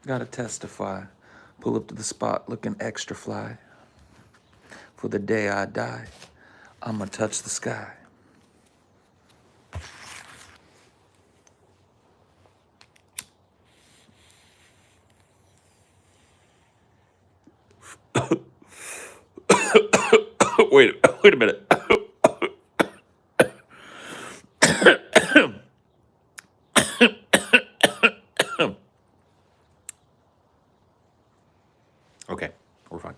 Gotta testify. Pull up to the spot looking extra fly. For the day I die, I'ma touch the sky. wait a minute. Okay, we're fine.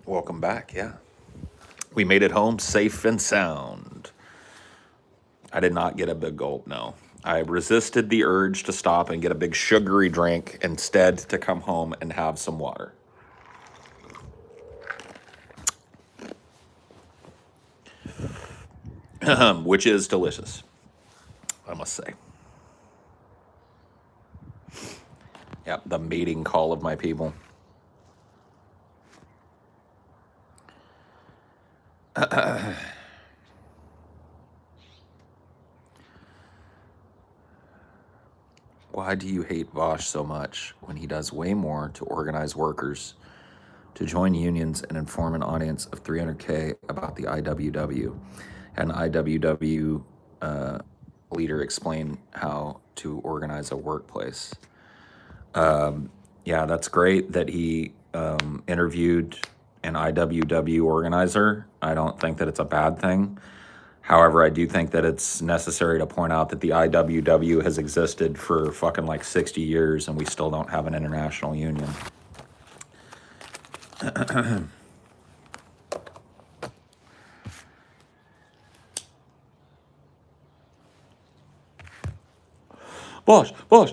Welcome back, yeah. We made it home safe and sound. I did not get a big gulp, no. I resisted the urge to stop and get a big sugary drink, instead to come home and have some water. Which is delicious, I must say. Yep, the mating call of my people. Why do you hate Vosh so much when he does way more to organize workers to join unions and inform an audience of 300K about the IWW? And IWW leader explain how to organize a workplace. Yeah, that's great that he interviewed an IWW organizer. I don't think that it's a bad thing. However, I do think that it's necessary to point out that the IWW has existed for fucking like 60 years and we still don't have an international union. Boss. Why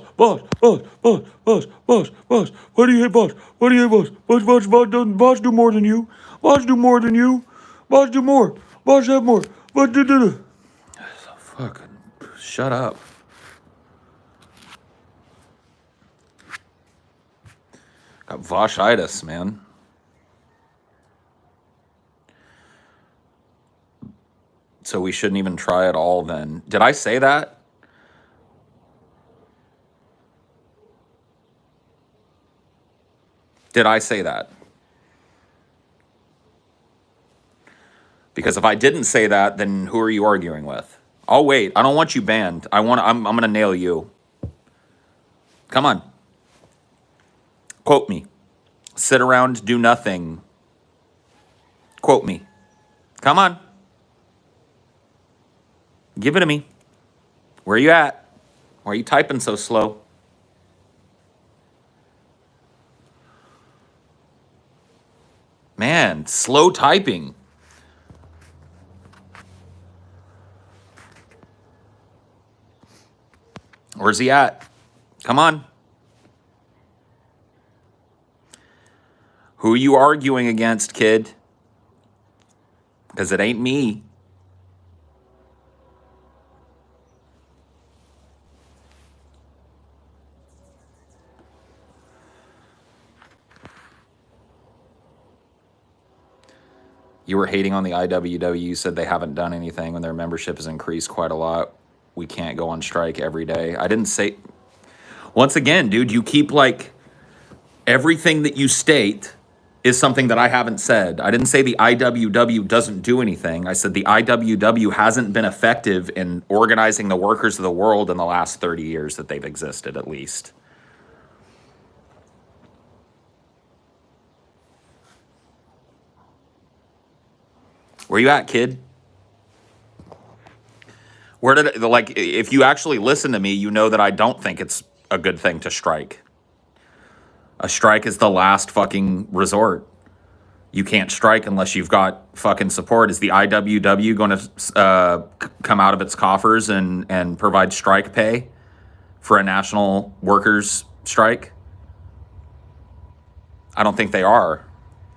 do you hate Boss? Why do you hate Boss? Boss do more than you. Boss do more than you. Boss do more. Boss have more. Boss do. Fucking shut up. Got Voshitis, man. So we shouldn't even try at all then. Did I say that? Did I say that? Because if I didn't say that, then who are you arguing with? I'll wait. I don't want you banned. I'm gonna nail you. Come on. Quote me. Sit around, do nothing. Quote me. Come on. Give it to me. Where are you at? Why are you typing so slow? Man, slow typing. Where's he at? Come on. Who are you arguing against, kid? Because it ain't me. You were hating on the IWW. You said they haven't done anything when their membership has increased quite a lot. We can't go on strike every day. I didn't say... Once again, dude, you keep like... Everything that you state is something that I haven't said. I didn't say the IWW doesn't do anything. I said the IWW hasn't been effective in organizing the workers of the world in the last 30 years that they've existed, at least. Where you at, kid? Where did like if you actually listen to me, you know that I don't think it's a good thing to strike. A strike is the last fucking resort. You can't strike unless you've got fucking support. Is the IWW going to come out of its coffers and provide strike pay for a national workers' strike? I don't think they are.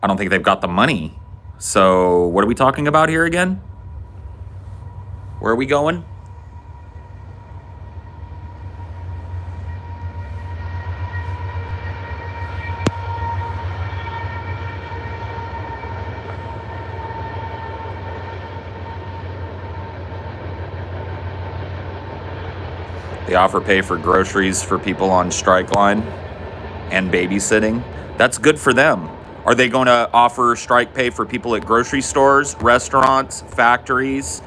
I don't think they've got the money. So what are we talking about here again? Where are we going? They offer pay for groceries for people on strike line and babysitting. That's good for them. Are they going to offer strike pay for people at grocery stores, restaurants, factories,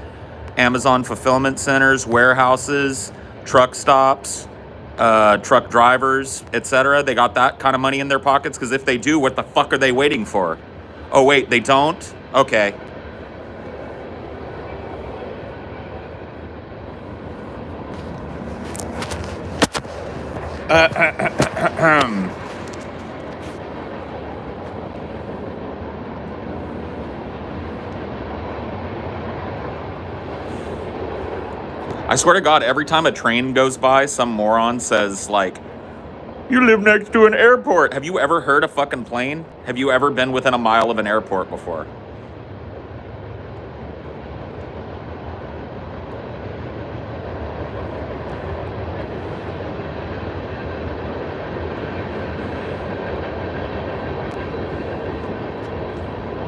Amazon fulfillment centers, warehouses, truck stops, truck drivers, etc.? They got that kind of money in their pockets? Because if they do, what the fuck are they waiting for? Oh, wait, they don't? Okay. I swear to God, every time a train goes by, some moron says, like, you live next to an airport. Have you ever heard a fucking plane? Have you ever been within a mile of an airport before?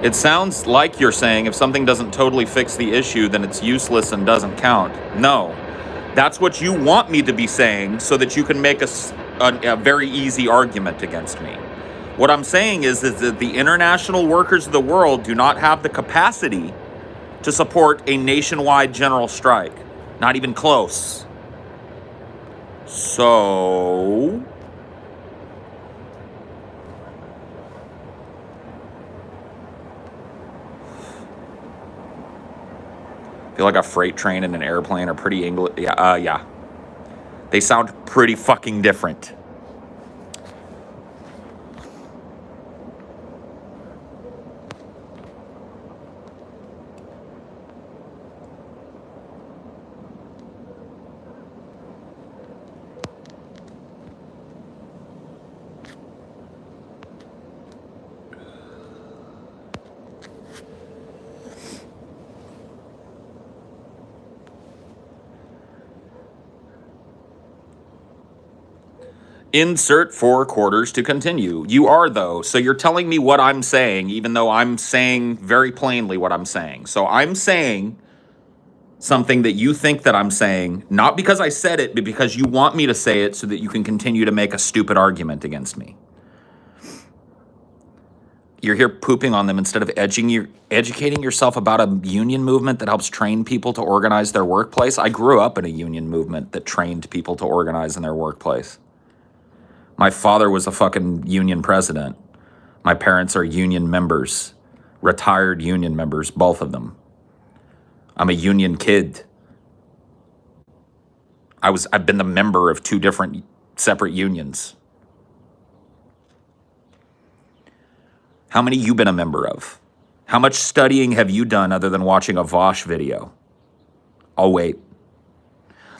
It sounds like you're saying if something doesn't totally fix the issue, then it's useless and doesn't count. No, that's what you want me to be saying so that you can make a very easy argument against me. What I'm saying is that the international workers of the world do not have the capacity to support a nationwide general strike. Not even close. So... I feel like a freight train and an airplane are pretty English. Yeah. They sound pretty fucking different. Insert 4 quarters to continue. You are, though. So you're telling me what I'm saying, even though I'm saying very plainly what I'm saying. So I'm saying something that you think that I'm saying, not because I said it, but because you want me to say it so that you can continue to make a stupid argument against me. You're here pooping on them instead of educating yourself about a union movement that helps train people to organize their workplace. I grew up in a union movement that trained people to organize in their workplace. My father was a fucking union president. My parents are union members, retired union members, both of them. I'm a union kid. I've been the member of 2 different separate unions. How many you been a member of? How much studying have you done other than watching a Vosh video? I'll wait.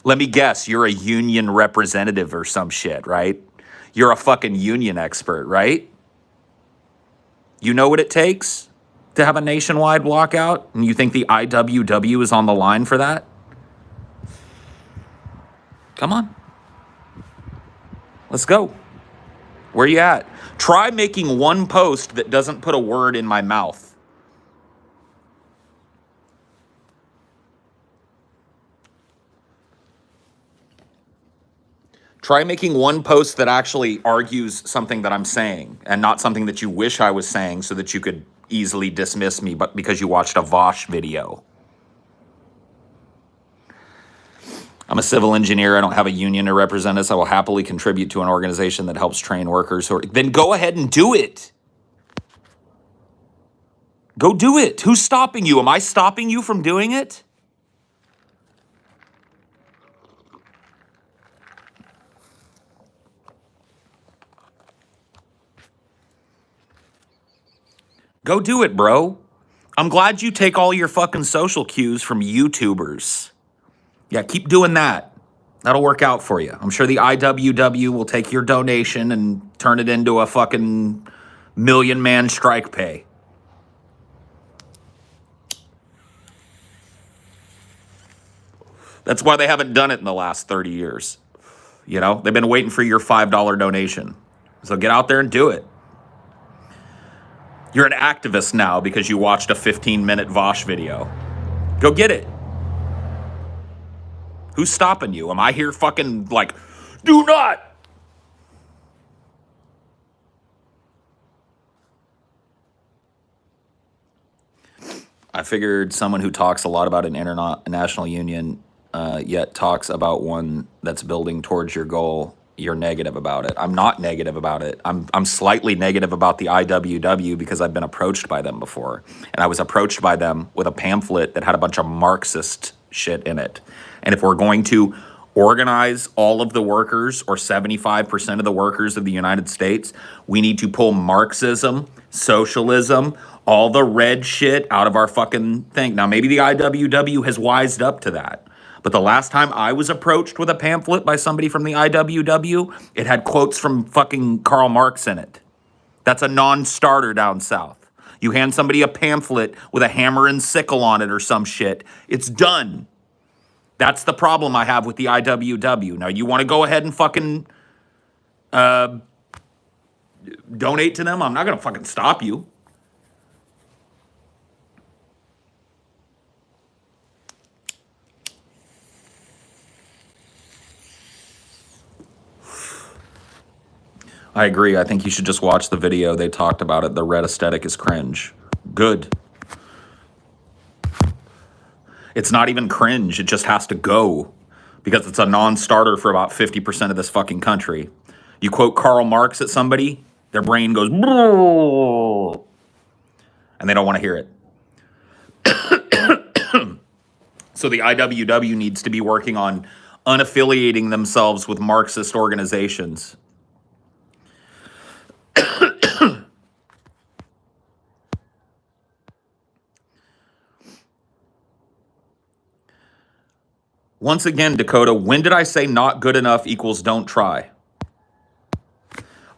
Let me guess, you're a union representative or some shit, right? You're a fucking union expert, right? You know what it takes to have a nationwide walkout? And you think the IWW is on the line for that? Come on. Let's go. Where you at? Try making one post that doesn't put a word in my mouth. Try making one post that actually argues something that I'm saying and not something that you wish I was saying so that you could easily dismiss me, but because you watched a Vosh video. I'm a civil engineer. I don't have a union to represent us. I will happily contribute to an organization that helps train workers. Then go ahead and do it. Go do it. Who's stopping you? Am I stopping you from doing it? Go do it, bro. I'm glad you take all your fucking social cues from YouTubers. Yeah, keep doing that. That'll work out for you. I'm sure the IWW will take your donation and turn it into a fucking million-man strike pay. That's why they haven't done it in the last 30 years. You know, they've been waiting for your $5 donation. So get out there and do it. You're an activist now because you watched a 15-minute Vosh video. Go get it. Who's stopping you? Am I here fucking like, do not? I figured someone who talks a lot about an international union, yet talks about one that's building towards your goal, you're negative about it. I'm not negative about it. I'm slightly negative about the IWW because I've been approached by them before. And I was approached by them with a pamphlet that had a bunch of Marxist shit in it. And if we're going to organize all of the workers or 75% of the workers of the United States, we need to pull Marxism, socialism, all the red shit out of our fucking thing. Now, maybe the IWW has wised up to that. But the last time I was approached with a pamphlet by somebody from the IWW, it had quotes from fucking Karl Marx in it. That's a non-starter down south. You hand somebody a pamphlet with a hammer and sickle on it or some shit, it's done. That's the problem I have with the IWW. Now, you want to go ahead and fucking donate to them? I'm not going to fucking stop you. I agree. I think you should just watch the video. They talked about it. The red aesthetic is cringe. Good. It's not even cringe. It just has to go because it's a non-starter for about 50% of this fucking country. You quote Karl Marx at somebody, their brain goes, and they don't want to hear it. So the IWW needs to be working on unaffiliating themselves with Marxist organizations. Once again, Dakota, when did I say not good enough equals don't try?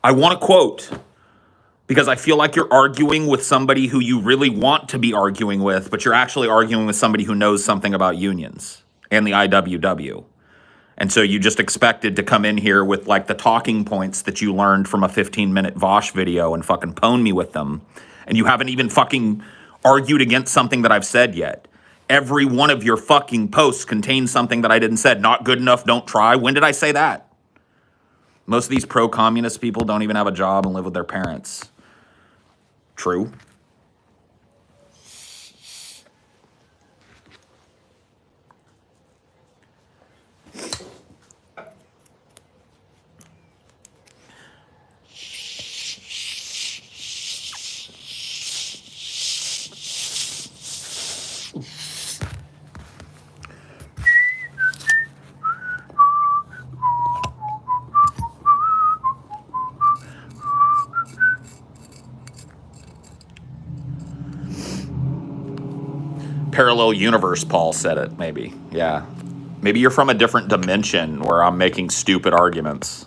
I want to quote because I feel like you're arguing with somebody who you really want to be arguing with, but you're actually arguing with somebody who knows something about unions and the IWW. And so you just expected to come in here with like the talking points that you learned from a 15-minute Vosh video and fucking pwn me with them. And you haven't even fucking argued against something that I've said yet. Every one of your fucking posts contains something that I didn't say. Not good enough, don't try. When did I say that? Most of these pro-communist people don't even have a job and live with their parents. True. Parallel universe, Paul said it, maybe. Yeah. Maybe you're from a different dimension where I'm making stupid arguments.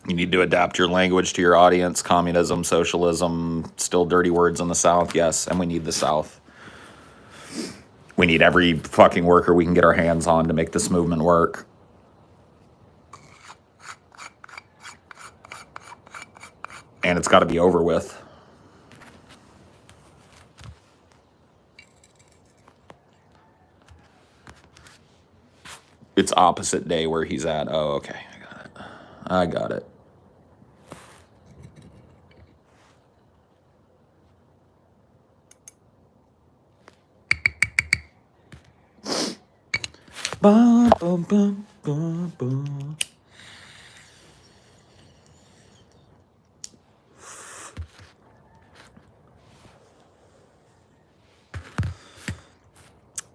You need to adapt your language to your audience. Communism, socialism, still dirty words in the South. Yes, and we need the South. We need every fucking worker we can get our hands on to make this movement work. And it's got to be over with. It's opposite day where he's at. Oh, okay. I got it. Bum, bum, bum, bum, bum.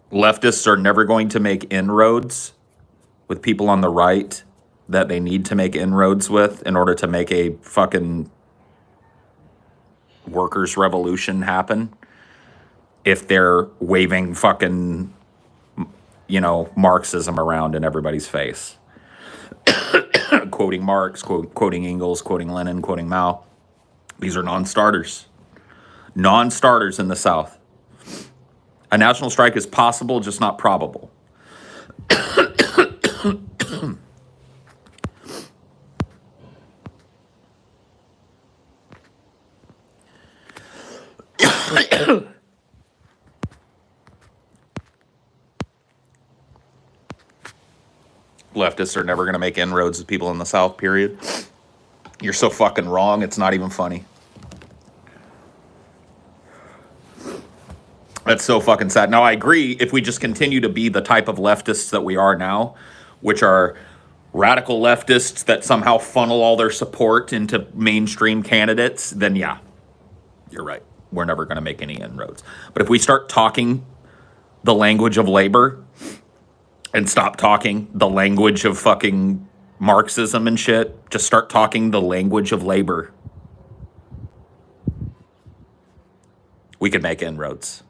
Leftists are never going to make inroads with people on the right that they need to make inroads with in order to make a fucking workers' revolution happen if they're waving fucking, Marxism around in everybody's face. Quoting Marx, quoting Engels, quoting Lenin, quoting Mao. These are non-starters. Non-starters in the South. A national strike is possible, just not probable. leftists are never going to make inroads with people in the South, period. You're so fucking wrong, it's not even funny. That's so fucking sad. Now, I agree, if we just continue to be the type of leftists that we are now, which are radical leftists that somehow funnel all their support into mainstream candidates, then yeah, you're right. We're never going to make any inroads. But if we start talking the language of labor and stop talking the language of fucking Marxism and shit, just start talking the language of labor, we could make inroads.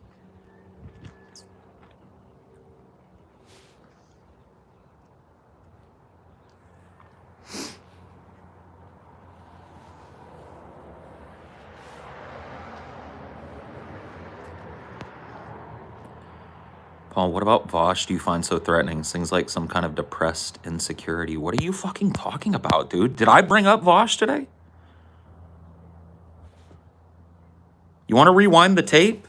Paul, what about Vosh do you find so threatening? Things like some kind of depressed insecurity. What are you fucking talking about, dude? Did I bring up Vosh today? You want to rewind the tape?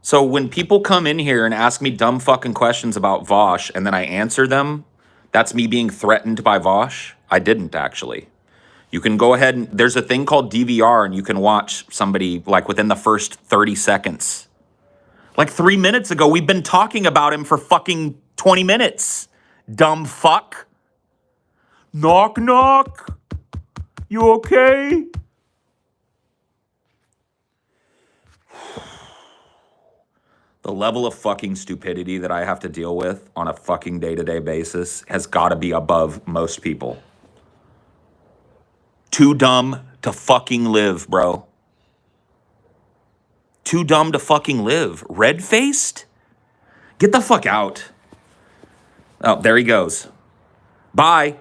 So when people come in here and ask me dumb fucking questions about Vosh and then I answer them, that's me being threatened by Vosh? I didn't, actually. You can go ahead and there's a thing called DVR and you can watch somebody like within the first 30 seconds. Like 3 minutes ago, we've been talking about him for fucking 20 minutes. Dumb fuck. Knock, knock. You okay? The level of fucking stupidity that I have to deal with on a fucking day-to-day basis has got to be above most people. Too dumb to fucking live, bro. Too dumb to fucking live. Red-faced? Get the fuck out. Oh, there he goes. Bye.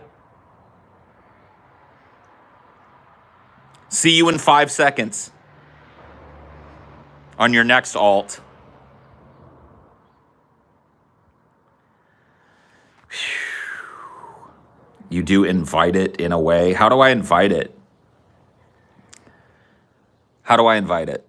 See you in 5 seconds on your next alt. You do invite it in a way. How do I invite it? How do I invite it?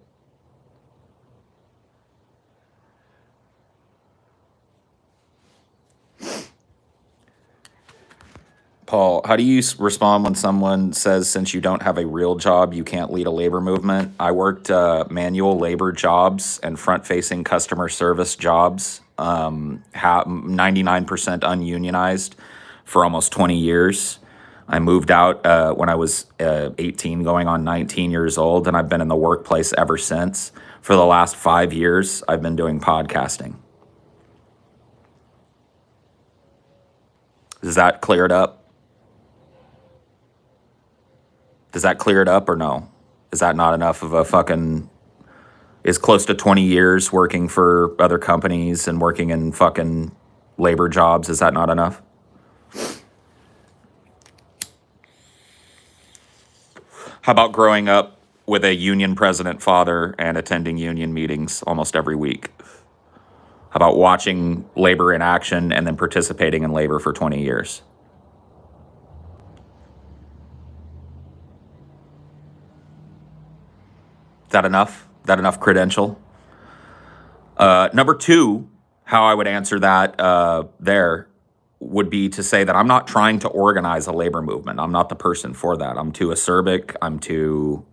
Paul, how do you respond when someone says, since you don't have a real job, you can't lead a labor movement? I worked manual labor jobs and front-facing customer service jobs, 99% ununionized for almost 20 years. I moved out when I was 18, going on 19 years old, and I've been in the workplace ever since. For the last 5 years, I've been doing podcasting. Does that clear it up? Does that clear it up or no? Is that not enough of a fucking... Is close to 20 years working for other companies and working in fucking labor jobs, is that not enough? How about growing up with a union president father and attending union meetings almost every week? How about watching labor in action and then participating in labor for 20 years? That enough? That enough credential? Number two, how I would answer that there would be to say that I'm not trying to organize a labor movement. I'm not the person for that. I'm too acerbic. I'm too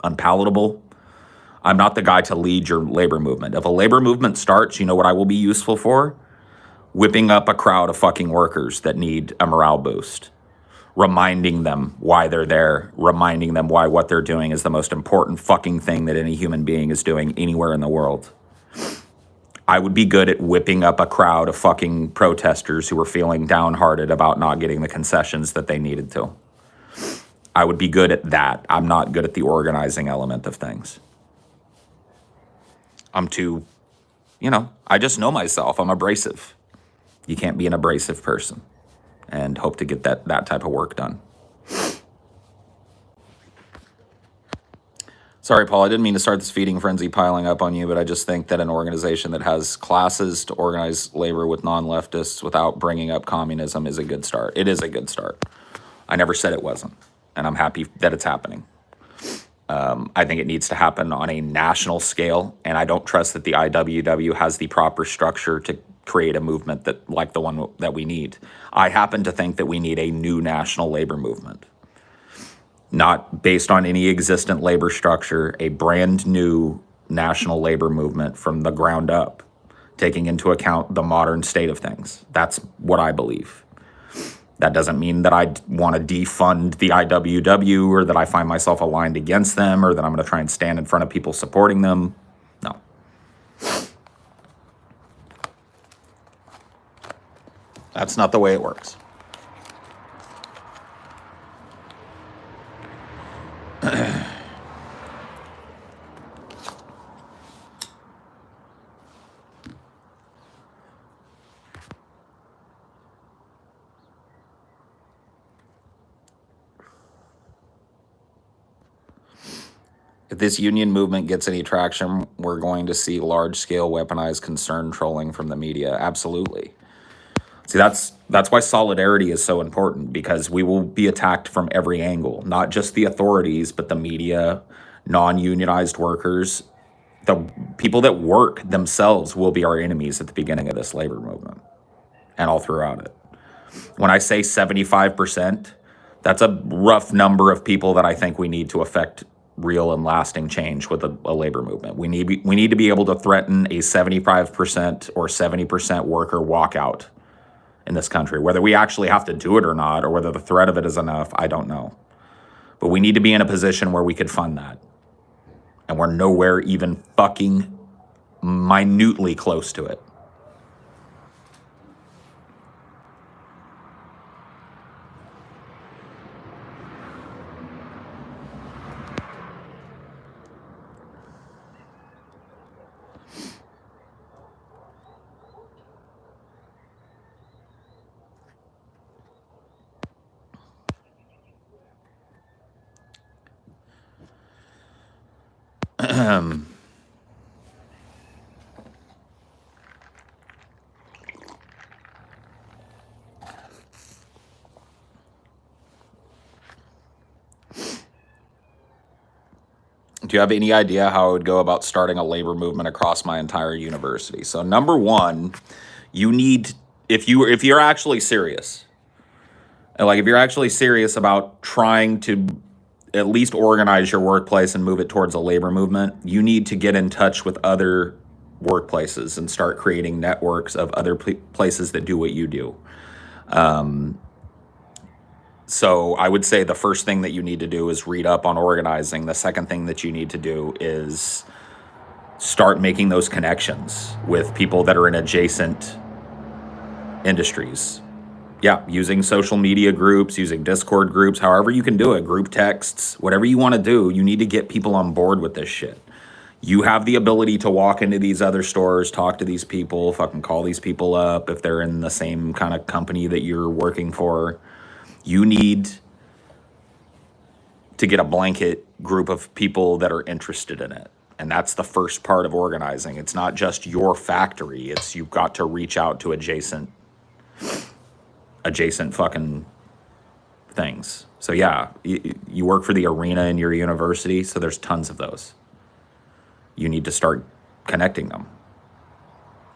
unpalatable. I'm not the guy to lead your labor movement. If a labor movement starts, you know what I will be useful for? Whipping up a crowd of fucking workers that need a morale boost. Reminding them why they're there, reminding them why what they're doing is the most important fucking thing that any human being is doing anywhere in the world. I would be good at whipping up a crowd of fucking protesters who were feeling downhearted about not getting the concessions that they needed to. I would be good at that. I'm not good at the organizing element of things. I'm too, I just know myself. I'm abrasive. You can't be an abrasive person and hope to get that type of work done. Sorry, Paul, I didn't mean to start this feeding frenzy piling up on you, but I just think that an organization that has classes to organize labor with non-leftists without bringing up communism is a good start. It is a good start. I never said it wasn't, and I'm happy that it's happening. I think it needs to happen on a national scale, and I don't trust that the IWW has the proper structure to create a movement that like the one that we need. I happen to think that we need a new national labor movement, not based on any existent labor structure, a brand new national labor movement from the ground up, taking into account the modern state of things. That's what I believe. That doesn't mean that I want to defund the IWW or that I find myself aligned against them or that I'm going to try and stand in front of people supporting them. No. That's not the way it works. If this union movement gets any traction, we're going to see large-scale weaponized concern trolling from the media. Absolutely. See, that's why solidarity is so important, because we will be attacked from every angle, not just the authorities, but the media, non-unionized workers. The people that work themselves will be our enemies at the beginning of this labor movement and all throughout it. When I say 75%, that's a rough number of people that I think we need to affect real and lasting change with a labor movement. We need to be able to threaten a 75% or 70% worker walkout in this country. Whether we actually have to do it or not, or whether the threat of it is enough, I don't know. But we need to be in a position where we could fund that. And we're nowhere even fucking minutely close to it. Do you have any idea how I would go about starting a labor movement across my entire university? So number one, you need, if you're actually serious, like if you're actually serious about trying to at least organize your workplace and move it towards a labor movement, you need to get in touch with other workplaces and start creating networks of other places that do what you do. So I would say the first thing that you need to do is read up on organizing. The second thing that you need to do is start making those connections with people that are in adjacent industries. Yeah, using social media groups, using Discord groups, however you can do it, group texts, whatever you want to do, you need to get people on board with this shit. You have the ability to walk into these other stores, talk to these people, fucking call these people up if they're in the same kind of company that you're working for. You need to get a blanket group of people that are interested in it. And that's the first part of organizing. It's not just your factory. It's you've got to reach out to adjacent fucking things. So yeah, you work for the arena in your university, so there's tons of those. You need to start connecting them.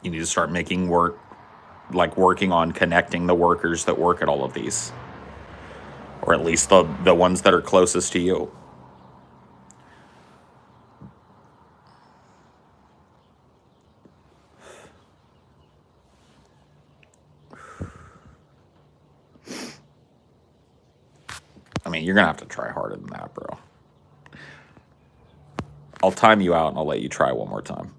You need to start working on connecting the workers that work at all of these. Or at least the ones that are closest to you. I mean, you're going to have to try harder than that, bro. I'll time you out and I'll let you try one more time.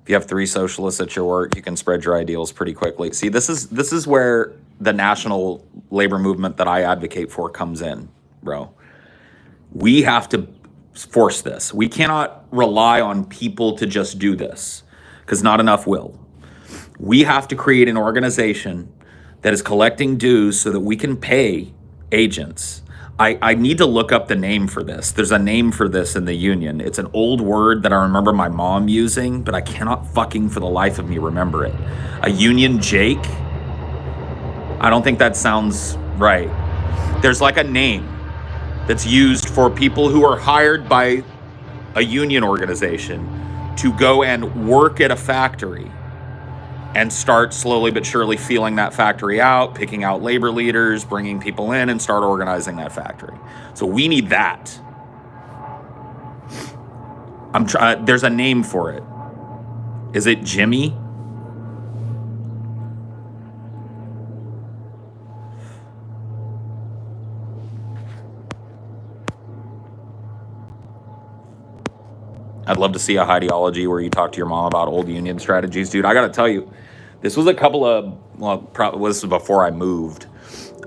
If you have 3 socialists at your work, you can spread your ideals pretty quickly. See, this is where the national labor movement that I advocate for comes in, bro. We have to force this. We cannot rely on people to just do this, because not enough will. We have to create an organization that is collecting dues so that we can pay agents. I need to look up the name for this. There's a name for this in the union. It's an old word that I remember my mom using, but I cannot fucking for the life of me remember it. A union Jake? I don't think that sounds Right. There's like a name that's used for people who are hired by a union organization to go and work at a factory and start slowly but surely feeling that factory out, picking out labor leaders, bringing people in, and start organizing that factory. So we need that. There's a name for it. Is it Jimmy? I'd love to see a Highdeology where you talk to your mom about old union strategies. Dude, I got to tell you, this was a couple of, this was before I moved.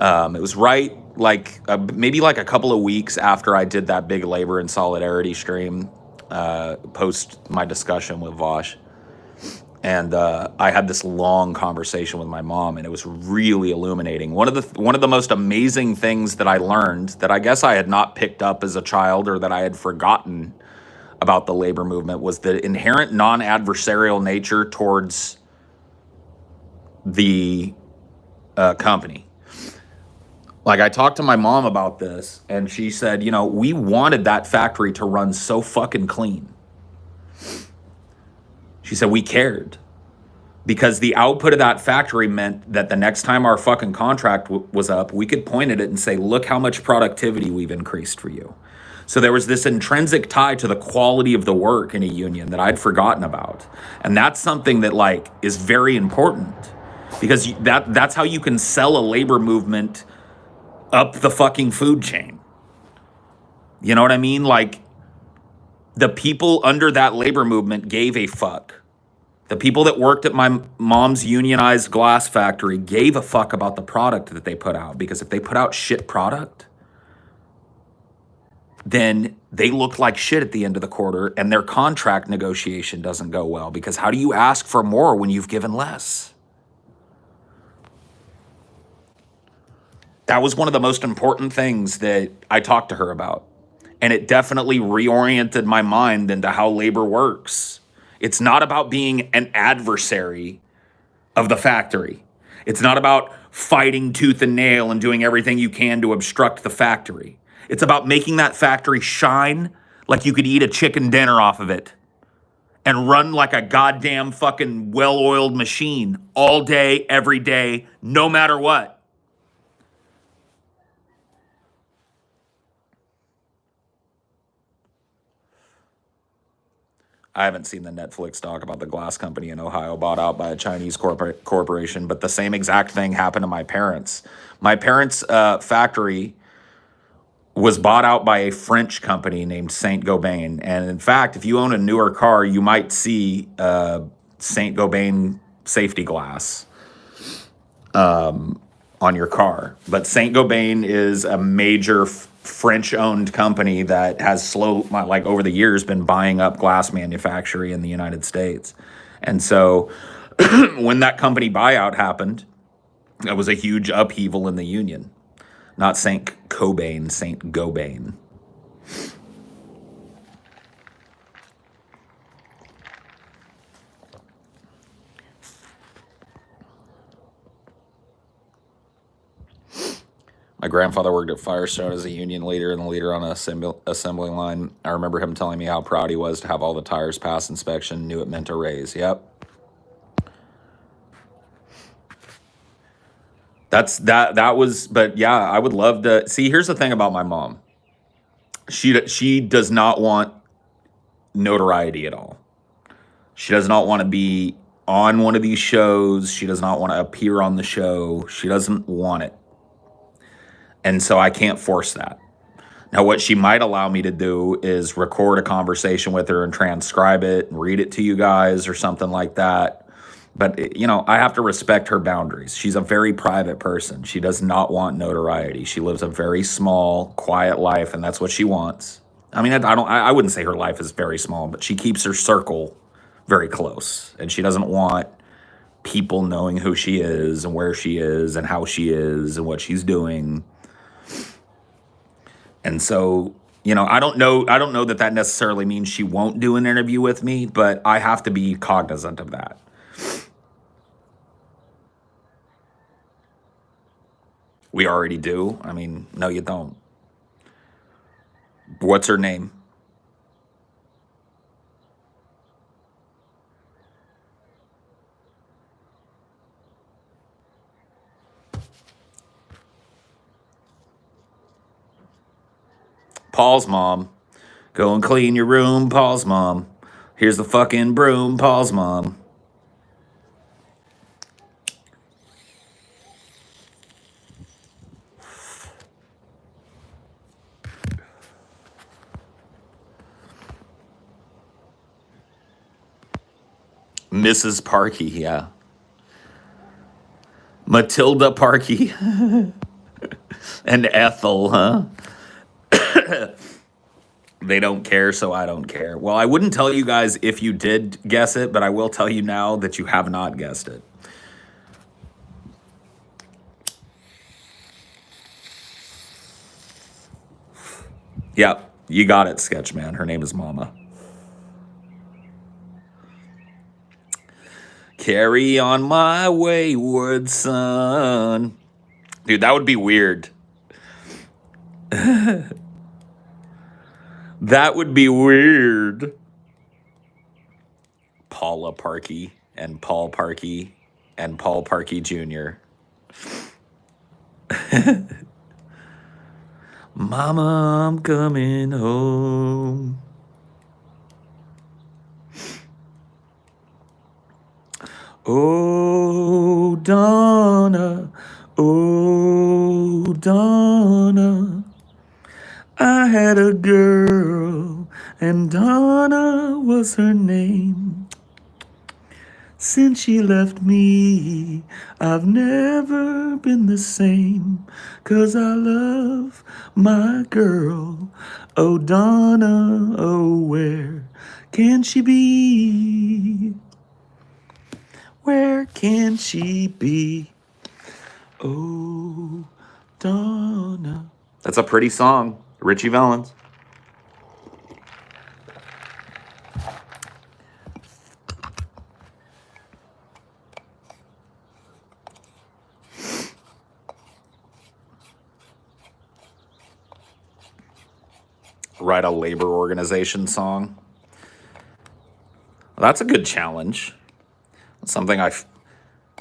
It was right, like, maybe like a couple of weeks after I did that big labor and solidarity stream, post my discussion with Vosh. And I had this long conversation with my mom, and it was really illuminating. One of the most amazing things that I learned that I guess I had not picked up as a child, or that I had forgotten about the labor movement, was the inherent non-adversarial nature towards the company. Like, I talked to my mom about this, and she said, we wanted that factory to run so fucking clean. She said we cared, because the output of that factory meant that the next time our fucking contract was up, we could point at it and say, look how much productivity we've increased for you. So there was this intrinsic tie to the quality of the work in a union that I'd forgotten about. And that's something that, like, is very important, because that's how you can sell a labor movement up the fucking food chain. You know what I mean? Like, the people under that labor movement gave a fuck. The people that worked at my mom's unionized glass factory gave a fuck about the product that they put out, because if they put out shit product, then they look like shit at the end of the quarter, and their contract negotiation doesn't go well, because how do you ask for more when you've given less? That was one of the most important things that I talked to her about. And it definitely reoriented my mind into how labor works. It's not about being an adversary of the factory. It's not about fighting tooth and nail and doing everything you can to obstruct the factory. It's about making that factory shine like you could eat a chicken dinner off of it, and run like a goddamn fucking well-oiled machine all day, every day, no matter what. I haven't seen the Netflix doc about the glass company in Ohio bought out by a Chinese corporation, but the same exact thing happened to my parents. My parents' factory was bought out by a French company named Saint Gobain. And in fact, if you own a newer car, you might see Saint Gobain safety glass on your car. But Saint Gobain is a major French-owned company that has over the years, been buying up glass manufacturing in the United States. And so when that company buyout happened, it was a huge upheaval in the union. Not Saint Cobain, Saint Gobain. My grandfather worked at Firestone as a union leader and the leader on an assembly line. I remember him telling me how proud he was to have all the tires pass inspection, knew it meant a raise. Yep. But yeah, I would love to see. Here's the thing about my mom. She does not want notoriety at all. She does not want to be on one of these shows. She does not want to appear on the show. She doesn't want it. And so I can't force that. Now, what she might allow me to do is record a conversation with her and transcribe it and read it to you guys or something like that. But, I have to respect her boundaries. She's a very private person. She does not want notoriety. She lives a very small, quiet life, and that's what she wants. I mean, I wouldn't say her life is very small, but she keeps her circle very close, and she doesn't want people knowing who she is and where she is and how she is and what she's doing. And so, I don't know that necessarily means she won't do an interview with me, but I have to be cognizant of that. We already do. I mean, no, you don't. What's her name? Paul's mom. Go and clean your room, Paul's mom. Here's the fucking broom, Paul's mom. Mrs. Parkey, yeah. Matilda Parkey. And Ethel, huh? They don't care, so I don't care. Well, I wouldn't tell you guys if you did guess it, but I will tell you now that you have not guessed it. Yep, you got it, Sketchman. Her name is Mama. Carry on my wayward son. Dude, that would be weird. That would be weird. Paula Parkey and Paul Parkey and Paul Parkey Jr. Mama, I'm coming home. Oh, Donna, oh, Donna, I had a girl, and Donna was her name. Since she left me, I've never been the same, 'cause I love my girl. Oh, Donna, oh, where can she be? Where can she be? Oh, Donna. That's a pretty song. Richie Valens. Write a labor organization song. Well, that's a good challenge. Something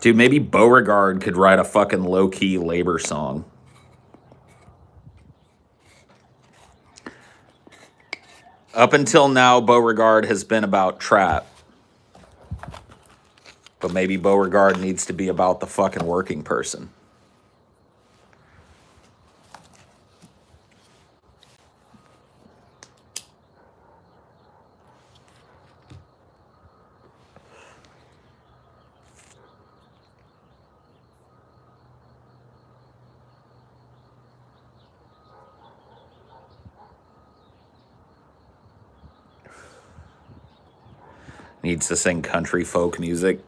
Dude, maybe Beauregard could write a fucking low-key labor song. Up until now, Beauregard has been about trap. But maybe Beauregard needs to be about the fucking working person. Needs to sing country folk music.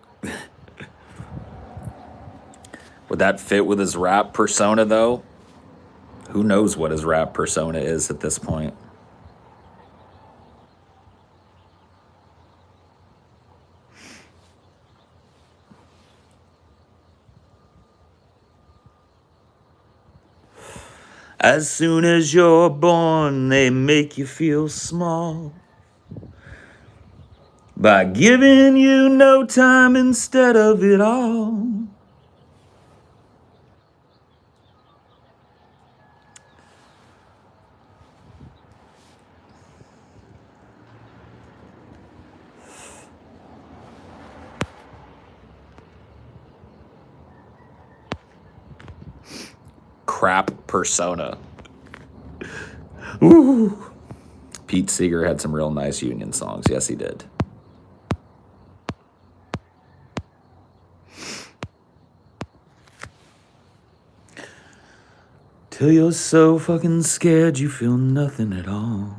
Would that fit with his rap persona, though? Who knows what his rap persona is at this point? As soon as you're born, they make you feel small by giving you no time instead of it all. Crap persona. Ooh. Pete Seeger had some real nice Union songs. Yes, he did. Till you're so fucking scared you feel nothing at all.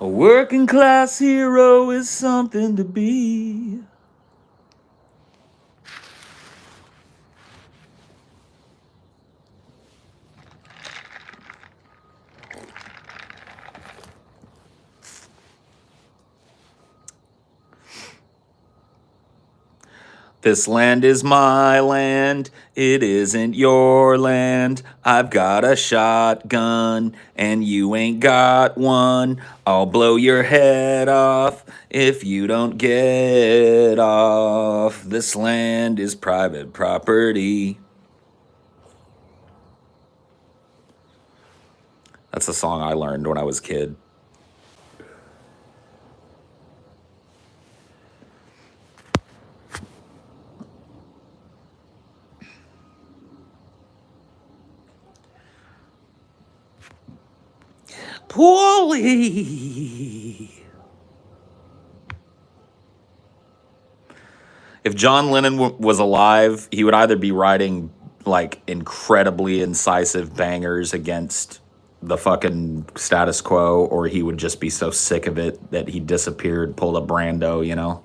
A working class hero is something to be. This land is my land, it isn't your land. I've got a shotgun, and you ain't got one. I'll blow your head off if you don't get off. This land is private property. That's a song I learned when I was a kid. Poorly. If John Lennon was alive, he would either be writing like incredibly incisive bangers against the fucking status quo, or he would just be so sick of it that he disappeared, pulled a Brando, you know?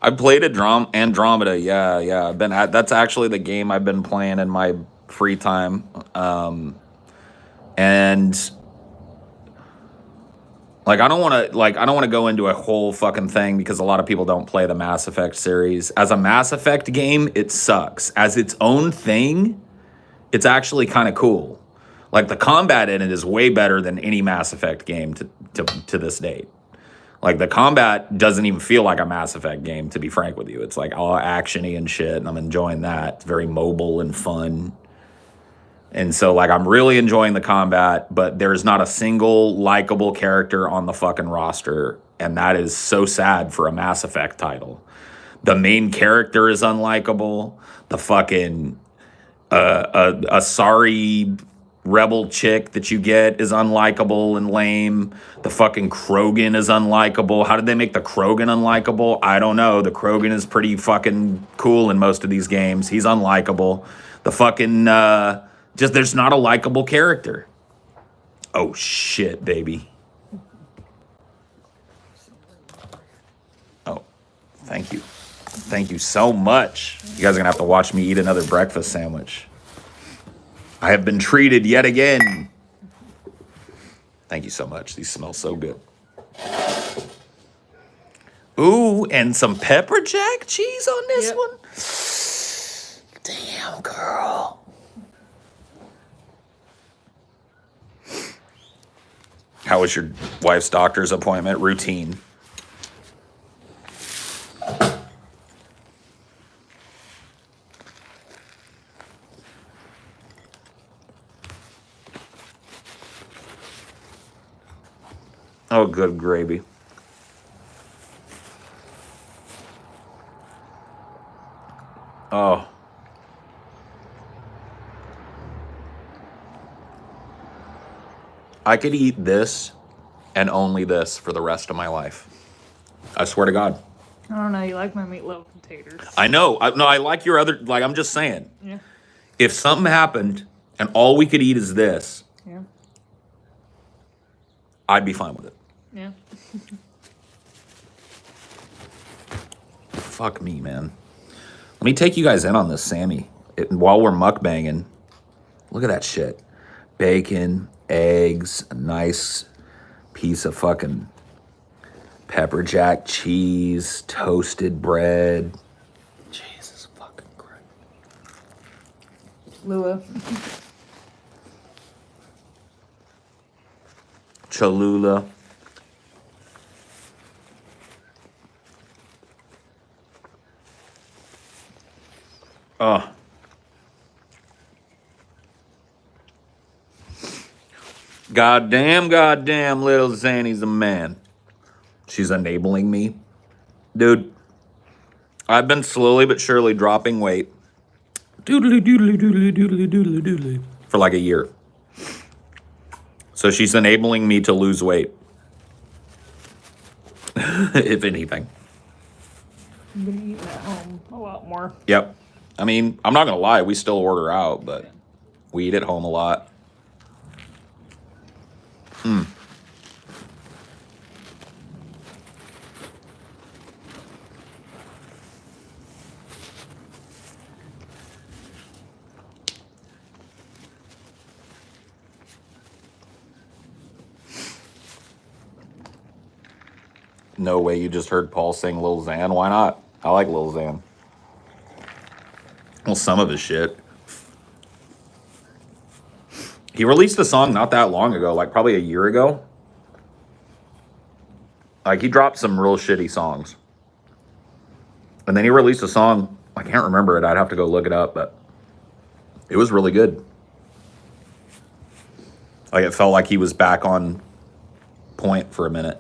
I played Andromeda. Yeah. That's actually the game I've been playing in my free time. And like I don't want to go into a whole fucking thing because a lot of people don't play the Mass Effect series. As a Mass Effect game, it sucks. As its own thing, it's actually kind of cool. Like the combat in it is way better than any Mass Effect game to this date. Like the combat doesn't even feel like a Mass Effect game, to be frank with you. It's like all actiony and shit, and I'm enjoying that. It's very mobile and fun. And so like I'm really enjoying the combat, but there's not a single likable character on the fucking roster, and that is so sad for a Mass Effect title. The main character is unlikable. The fucking a sorry rebel chick that you get is unlikable and lame. The fucking Krogan is unlikable. How did they make the Krogan unlikable? I don't know. The Krogan is pretty fucking cool in most of these games. He's unlikable. The fucking just there's not a likable character. Oh shit, baby. Oh, thank you. Thank you so much. You guys are gonna have to watch me eat another breakfast sandwich. I have been treated yet again. Thank you so much. These smell so good. Ooh, and some pepper jack cheese on this one. Damn, girl. How was your wife's doctor's appointment routine? Oh, good gravy. Oh. I could eat this and only this for the rest of my life. I swear to God. I don't know. You like my meatloaf and taters. I know. I like your other, like, I'm just saying. Yeah. If something happened and all we could eat is this, Yeah. I'd be fine with it. Yeah. Fuck me, man. Let me take you guys in on this, Sammy. While we're mukbanging, look at that shit. Bacon, eggs, a nice piece of fucking pepper jack cheese, toasted bread. Jesus fucking Christ. Lua. Cholula. Oh. Goddamn, little Zanny's a man. She's enabling me. Dude, I've been slowly but surely dropping weight. Doodly. For like a year. So she's enabling me to lose weight. If anything. I've been eating at home a lot more. Yep. I mean, I'm not going to lie. We still order out, but we eat at home a lot. No way you just heard Paul sing Lil Xan. Why not? I like Lil Xan. Well, some of his shit. He released a song not that long ago, like probably a year ago. Like he dropped some real shitty songs. And then he released a song. I can't remember it. I'd have to go look it up, but it was really good. Like it felt like he was back on point for a minute.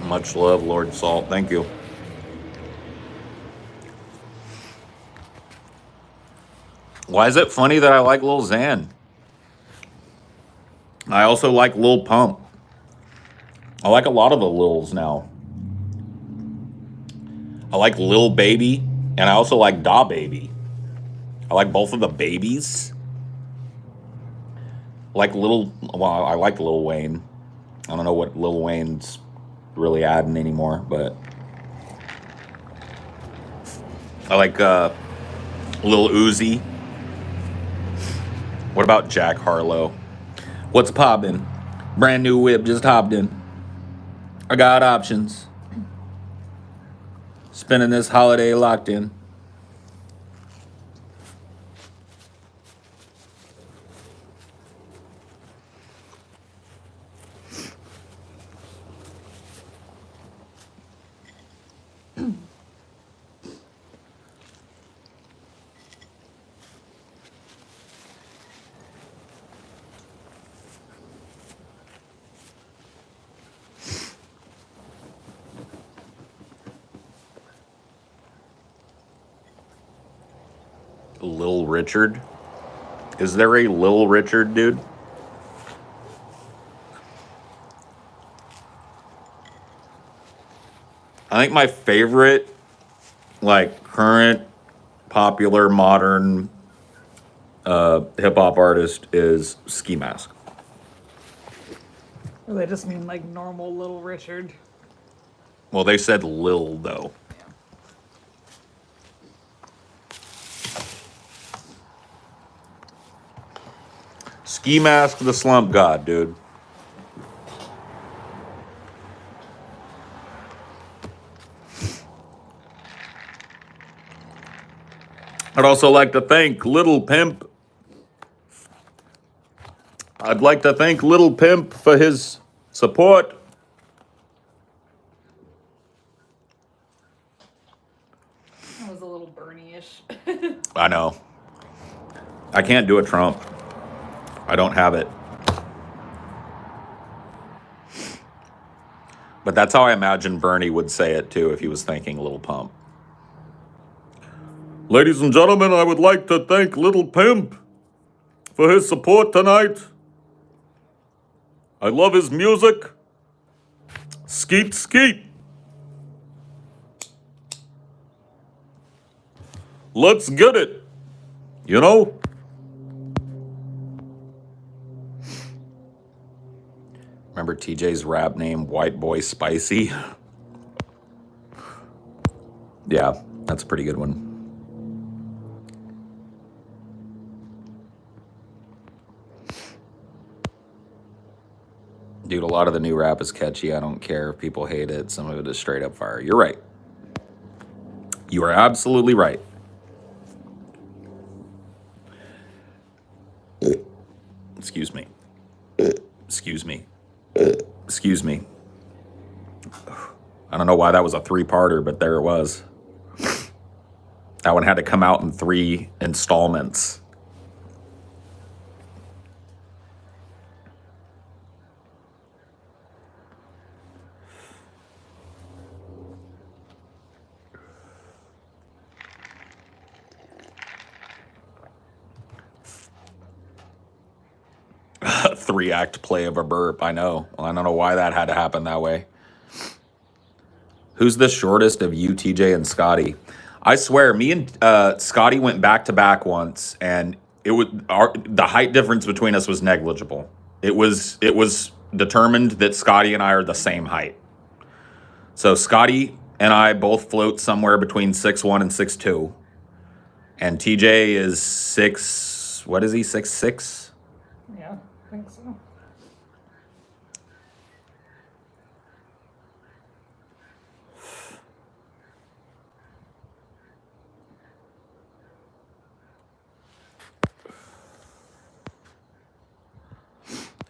Much love, Lord Salt. Thank you. Why is it funny that I like Lil Xan? I also like Lil Pump. I like a lot of the Lils now. I like Lil Baby, and I also like Da Baby. I like both of the babies. I like I like Lil Wayne. I don't know what Lil Wayne's really adding anymore, but I like Lil Uzi. What about Jack Harlow? What's poppin'? Brand new whip, just hopped in. I got options. Spending this holiday locked in. Lil Richard? Is there a Lil Richard, dude? I think my favorite, like, current, popular, modern hip-hop artist is Ski Mask. Or they just mean like normal Little Richard. Well, they said Lil, though. Ski Mask, the Slump God, dude. I'd also like to thank Little Pimp. I'd like to thank Little Pimp for his support. That was a little Bernie-ish. I know. I can't do a Trump. I don't have it. But that's how I imagine Bernie would say it, too, if he was thanking Little Pump. Ladies and gentlemen, I would like to thank Little Pimp for his support tonight. I love his music. Skeet, skeet. Let's get it. You know? Remember TJ's rap name, White Boy Spicy? Yeah, that's a pretty good one. Dude, a lot of the new rap is catchy. I don't care if people hate it. Some of it is straight up fire. You're right. You are absolutely right. Excuse me. Excuse me. Excuse me. I don't know why that was a 3-parter, but there it was. That one had to come out in 3 installments. A 3-act play of a burp. I know. Well, I don't know why that had to happen that way. Who's the shortest of you, TJ, and Scotty? I swear, me and Scotty went back to back once, and the height difference between us was negligible. It was determined that Scotty and I are the same height. So Scotty and I both float somewhere between 6'1" and 6'2". And TJ is what is he, 6'6"? Yeah, I think so.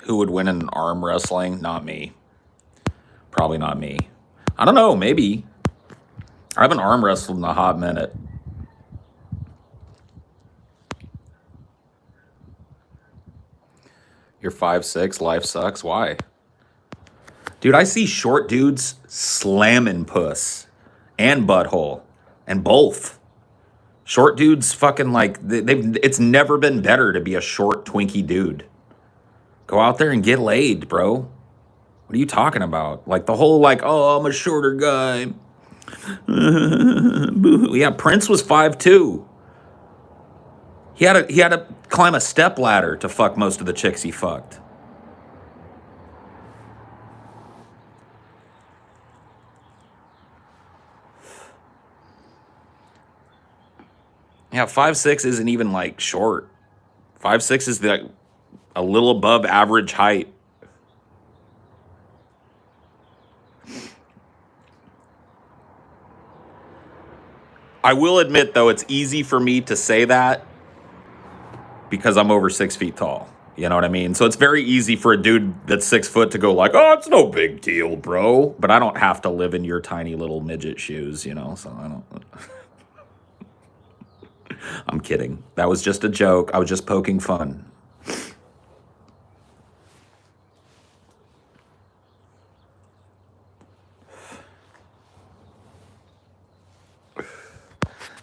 Who would win in arm wrestling? Not me. Probably not me. I don't know, maybe. I haven't arm wrestled in a hot minute. You're 5'6", life sucks. Why? Dude, I see short dudes slamming puss and butthole and both. Short dudes fucking like, it's never been better to be a short twinkie dude. Go out there and get laid, bro. What are you talking about? Like the whole like, oh, I'm a shorter guy. Yeah, Prince was 5'2". He had to climb a step ladder to fuck most of the chicks he fucked. Yeah, 5'6" isn't even like short. 5'6" is a little above average height. I will admit though, it's easy for me to say that because I'm over 6 feet tall. You know what I mean? So it's very easy for a dude that's 6 foot to go like, oh, it's no big deal, bro. But I don't have to live in your tiny little midget shoes, you know? So I don't. I'm kidding. That was just a joke. I was just poking fun.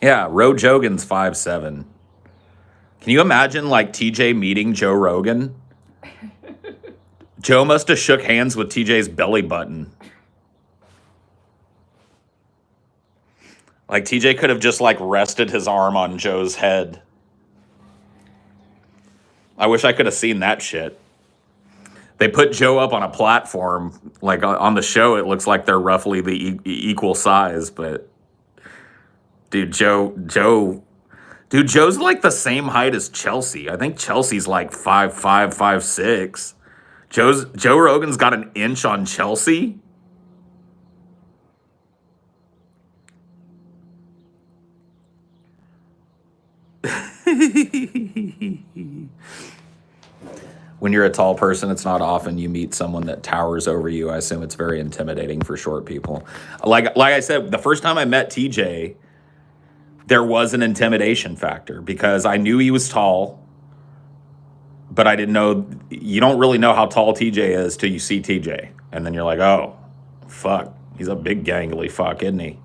Yeah, Ro Jogan's 5'7". Can you imagine like TJ meeting Joe Rogan? Joe must have shook hands with TJ's belly button. Like TJ could have just like rested his arm on Joe's head. I wish I could have seen that shit. They put Joe up on a platform. Like on the show, it looks like they're roughly the equal size, but dude, Joe's like the same height as Chelsea. I think Chelsea's like 5'5", 5'6". Joe Rogan's got an inch on Chelsea. When you're a tall person, it's not often you meet someone that towers over you. I assume it's very intimidating for short people. Like I said, the first time I met TJ, there was an intimidation factor because I knew he was tall, but I didn't know. You don't really know how tall TJ is till you see TJ, and then you're like, oh, fuck, he's a big gangly fuck, isn't he?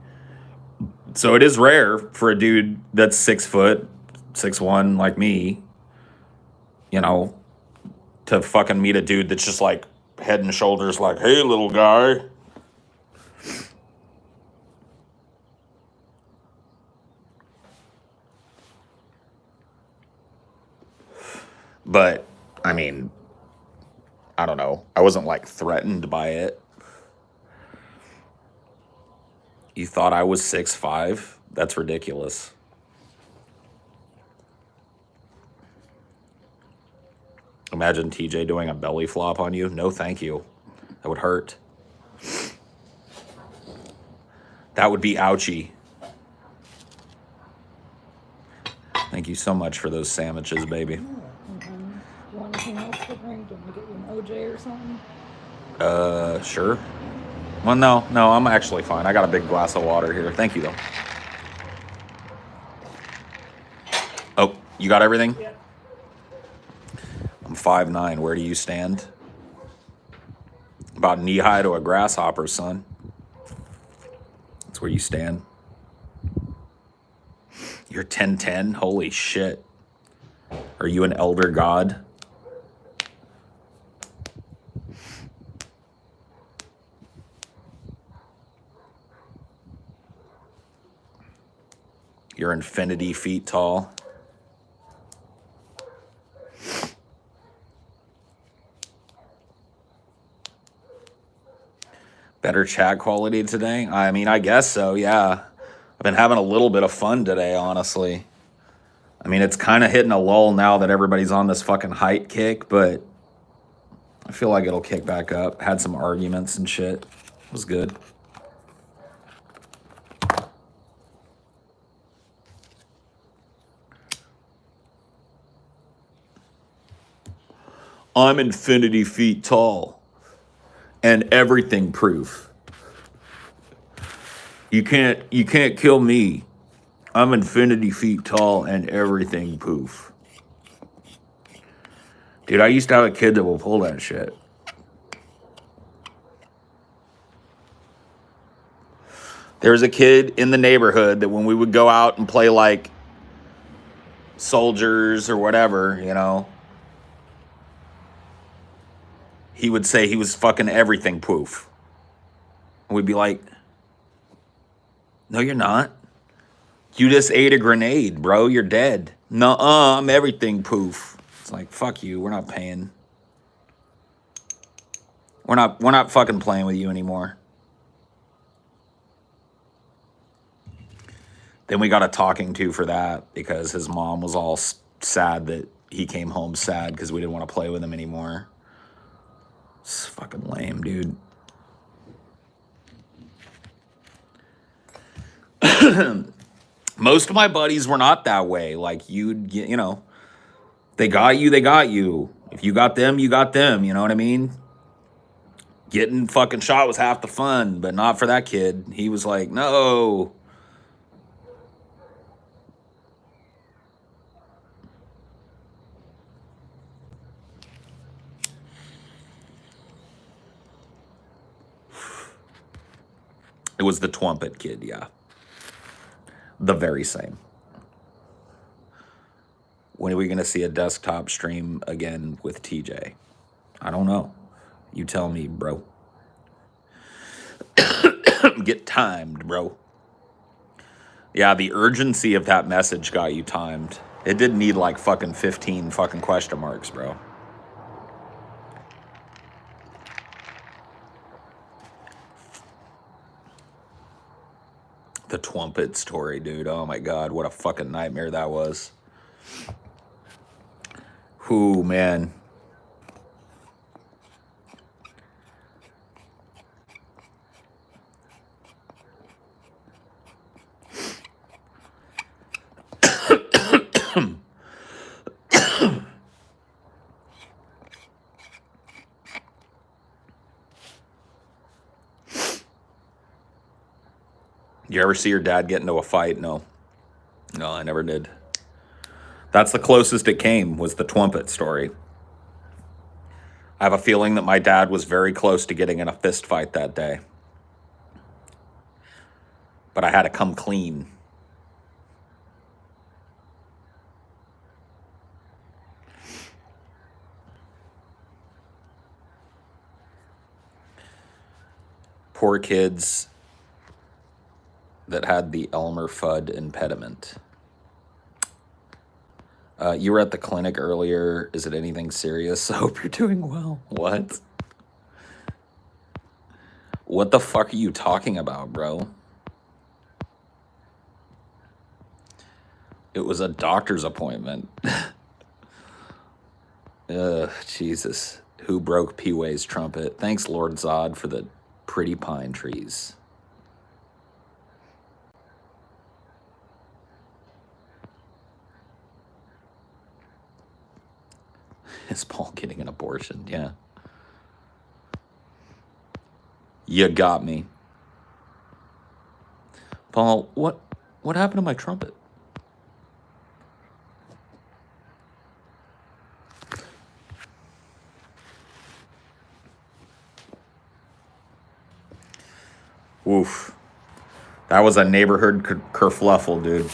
So it is rare for a dude that's 6 foot, 6'1" like me, you know, to fucking meet a dude that's just like head and shoulders like, hey, little guy. But, I mean, I don't know. I wasn't like threatened by it. You thought I was 6'5"? That's ridiculous. Imagine TJ doing a belly flop on you. No, thank you. That would hurt. That would be ouchy. Thank you so much for those sandwiches, baby. Do you want anything else to drink? Do you want me to get you an OJ or something? Sure. Well, no, I'm actually fine. I got a big glass of water here. Thank you, though. Oh, you got everything? Yeah. I'm 5'9". Where do you stand? About knee high to a grasshopper, son. That's where you stand. You're 10'10"? Holy shit. Are you an elder god? You're infinity feet tall. Better chat quality today? I mean, I guess so, yeah. I've been having a little bit of fun today, honestly. I mean, it's kind of hitting a lull now that everybody's on this fucking height kick, but I feel like it'll kick back up. Had some arguments and shit. It was good. I'm infinity feet tall and everything proof. You can't kill me. I'm infinity feet tall and everything poof. Dude, I used to have a kid that will pull that shit. There was a kid in the neighborhood that when we would go out and play like soldiers or whatever, you know, he would say he was fucking everything poof. And we'd be like, no, you're not. You just ate a grenade, bro. You're dead. Nuh-uh, I'm everything poof. It's like, fuck you. We're not paying. We're not fucking playing with you anymore. Then we got a talking to for that because his mom was all sad that he came home sad because we didn't want to play with him anymore. It's fucking lame, dude. Most of my buddies were not that way. Like, you'd get, you know, they got you, they got you. If you got them, you got them. You know what I mean? Getting fucking shot was half the fun, but not for that kid. He was like, no. It was the Twampet kid, yeah. The very same. When are we going to see a desktop stream again with TJ? I don't know. You tell me, bro. Get timed, bro. Yeah, the urgency of that message got you timed. It didn't need like fucking 15 fucking question marks, bro. The Twampet story, dude. Oh my God, what a fucking nightmare that was. Whew, man. You ever see your dad get into a fight? No. No, I never did. That's the closest it came, was the Twampet story. I have a feeling that my dad was very close to getting in a fist fight that day. But I had to come clean. Poor kids that had the Elmer Fudd impediment. You were at the clinic earlier. Is it anything serious? I hope you're doing well. What? What the fuck are you talking about, bro? It was a doctor's appointment. Jesus. Who broke P-Way's trumpet? Thanks, Lord Zod, for the pretty pine trees. Is Paul getting an abortion? Yeah. You got me. Paul, what happened to my trumpet? Oof. That was a neighborhood kerfluffle, dude.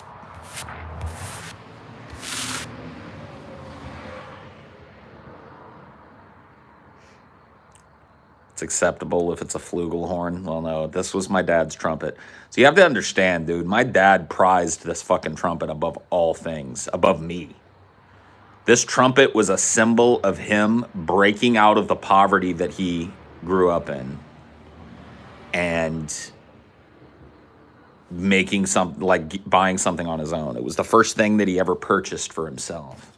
It's acceptable if it's a flugelhorn. Well, no, this was my dad's trumpet. So you have to understand, dude, my dad prized this fucking trumpet above all things, above me. This trumpet was a symbol of him breaking out of the poverty that he grew up in. and making some, like buying something on his own. It was the first thing that he ever purchased for himself.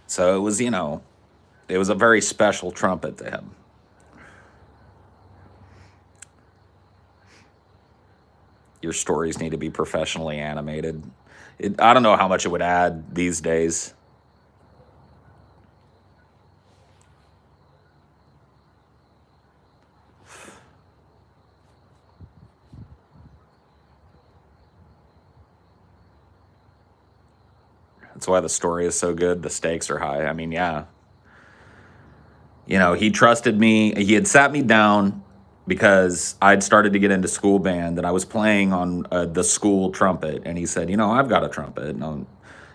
So it was, you know, it was a very special trumpet to him. Your stories need to be professionally animated. I don't know how much it would add these days. That's why the story is so good. The stakes are high. I mean, yeah. You know, he trusted me. He had sat me down because I'd started to get into school band and I was playing on the school trumpet. And he said, you know, I've got a trumpet. And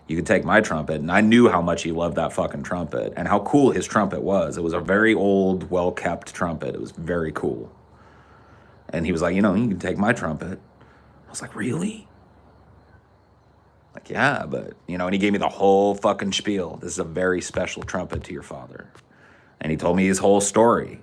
you can take my trumpet. And I knew how much he loved that fucking trumpet and how cool his trumpet was. It was a very old, well-kept trumpet. It was very cool. And he was like, you know, you can take my trumpet. I was like, really? Like, yeah, but, you know, and he gave me the whole fucking spiel. This is a very special trumpet to your father. And he told me his whole story.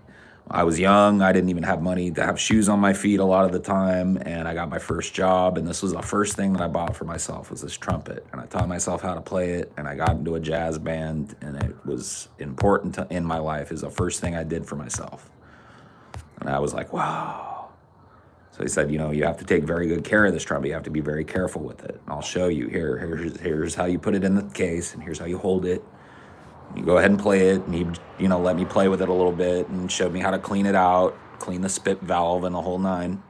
I was young. I didn't even have money to have shoes on my feet a lot of the time. And I got my first job. And this was the first thing that I bought for myself was this trumpet. And I taught myself how to play it. And I got into a jazz band. And it was important in my life. It was the first thing I did for myself. And I was like, wow. So he said, you know, you have to take very good care of this trumpet. You have to be very careful with it. And I'll show you. Here's how you put it in the case. And here's how you hold it. You go ahead and play it, and he, you know, let me play with it a little bit and showed me how to clean it out, clean the spit valve and the whole nine,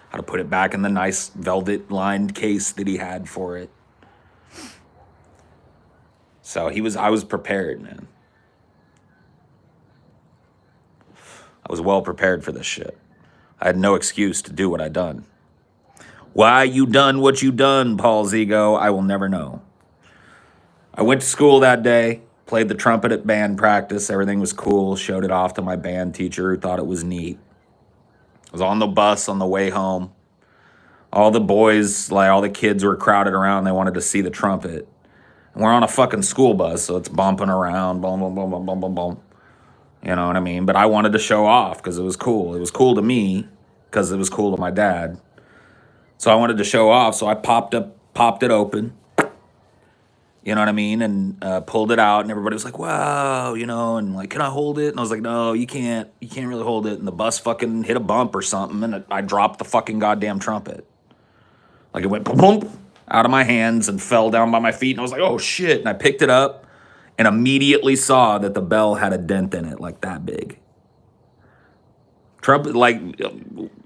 how to put it back in the nice velvet-lined case that he had for it. So I was prepared, man. I was well prepared for this shit. I had no excuse to do what I done. Why you done what you done, Paul Zigo, I will never know. I went to school that day, played the trumpet at band practice. Everything was cool. Showed it off to my band teacher who thought it was neat. I was on the bus on the way home. All the boys, like all the kids were crowded around. They wanted to see the trumpet. And we're on a fucking school bus, so it's bumping around, boom, boom, boom, boom, boom, boom, boom. You know what I mean? But I wanted to show off because it was cool. It was cool to me because it was cool to my dad. So I wanted to show off, so I popped it open. You know what I mean? And pulled it out, and everybody was like, wow, you know, and like, can I hold it? And I was like, no, you can't. You can't really hold it. And the bus fucking hit a bump or something, and I dropped the fucking goddamn trumpet. Like it went boom out of my hands and fell down by my feet, and I was like, oh shit. And I picked it up and immediately saw that the bell had a dent in it, like that big. Trumpet, like,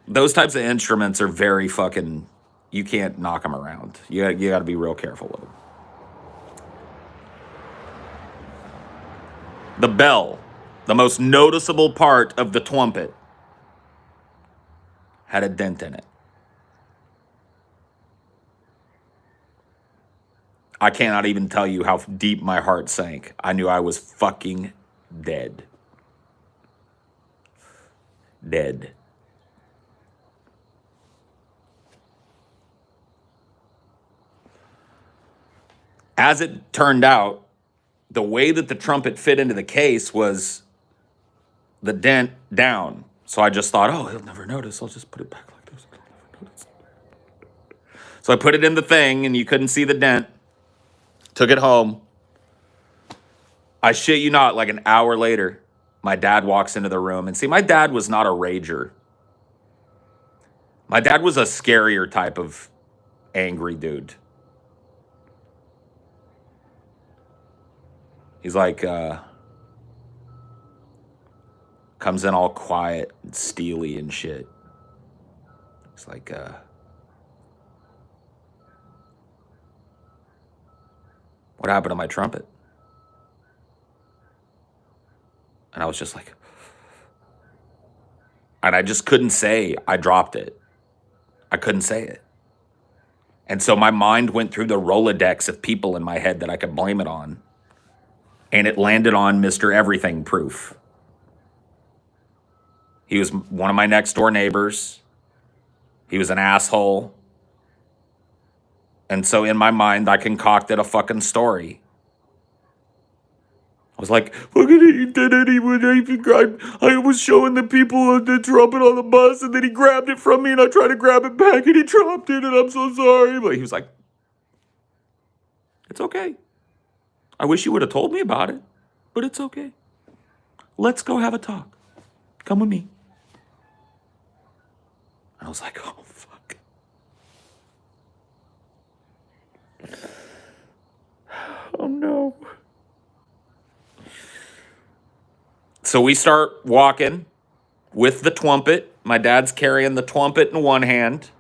those types of instruments are very fucking, you can't knock them around. You got to be real careful with them. The bell, the most noticeable part of the trumpet, had a dent in it. I cannot even tell you how deep my heart sank. I knew I was fucking dead. Dead. As it turned out, the way that the trumpet fit into the case was the dent down. So I just thought, oh, he'll never notice. I'll just put it back like this. He'll never notice. So I put it in the thing, and you couldn't see the dent. Took it home. I shit you not, like an hour later, my dad walks into the room. And see, my dad was not a rager. My dad was a scarier type of angry dude. He's like, comes in all quiet and steely and shit. It's like, what happened to my trumpet? And I was just like, and I just couldn't say I dropped it. I couldn't say it. And so my mind went through the Rolodex of people in my head that I could blame it on. And it landed on Mr. Everything Proof. He was one of my next door neighbors. He was an asshole. And so in my mind, I concocted a fucking story I was like, fucking, he did it. I was showing the people the trumpet on the bus, and then he grabbed it from me, and I tried to grab it back, and he dropped it, and I'm so sorry. But he was like, it's okay. I wish you would have told me about it, but it's okay. Let's go have a talk. Come with me. And I was like, oh, fuck. Oh, no. So we start walking with the trumpet. My dad's carrying the trumpet in one hand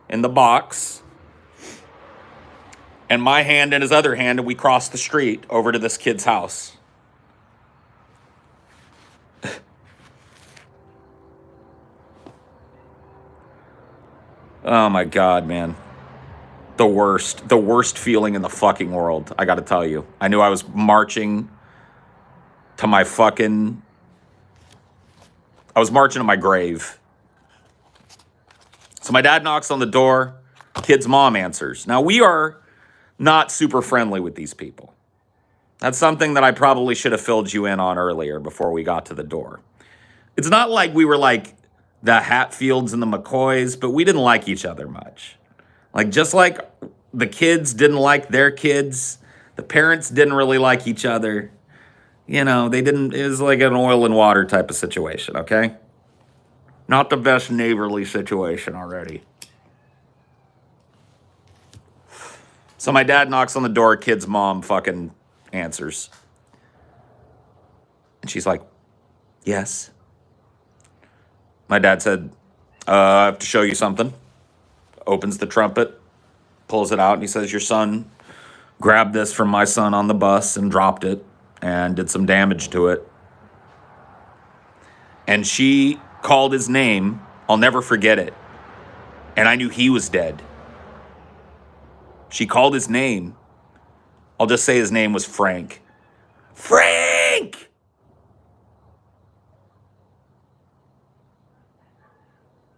in the box, and my hand in his other hand, and we cross the street over to this kid's house. Oh my God, man. The worst feeling in the fucking world, I gotta tell you. I knew I was marching to my fucking... I was marching to my grave. So my dad knocks on the door. Kid's mom answers. Now, we are not super friendly with these people. That's something that I probably should have filled you in on earlier before we got to the door. It's not like we were like the Hatfields and the McCoys, but we didn't like each other much. Like, just like the kids didn't like their kids, the parents didn't really like each other. You know, they didn't, it was like an oil and water type of situation, okay? Not the best neighborly situation already. So my dad knocks on the door, kid's mom fucking answers. And she's like, yes. My dad said, I have to show you something. Opens the trumpet, pulls it out, and he says, your son grabbed this from my son on the bus and dropped it and did some damage to it. And she called his name. I'll never forget it. And I knew he was dead. She called his name. I'll just say his name was Frank. Frank!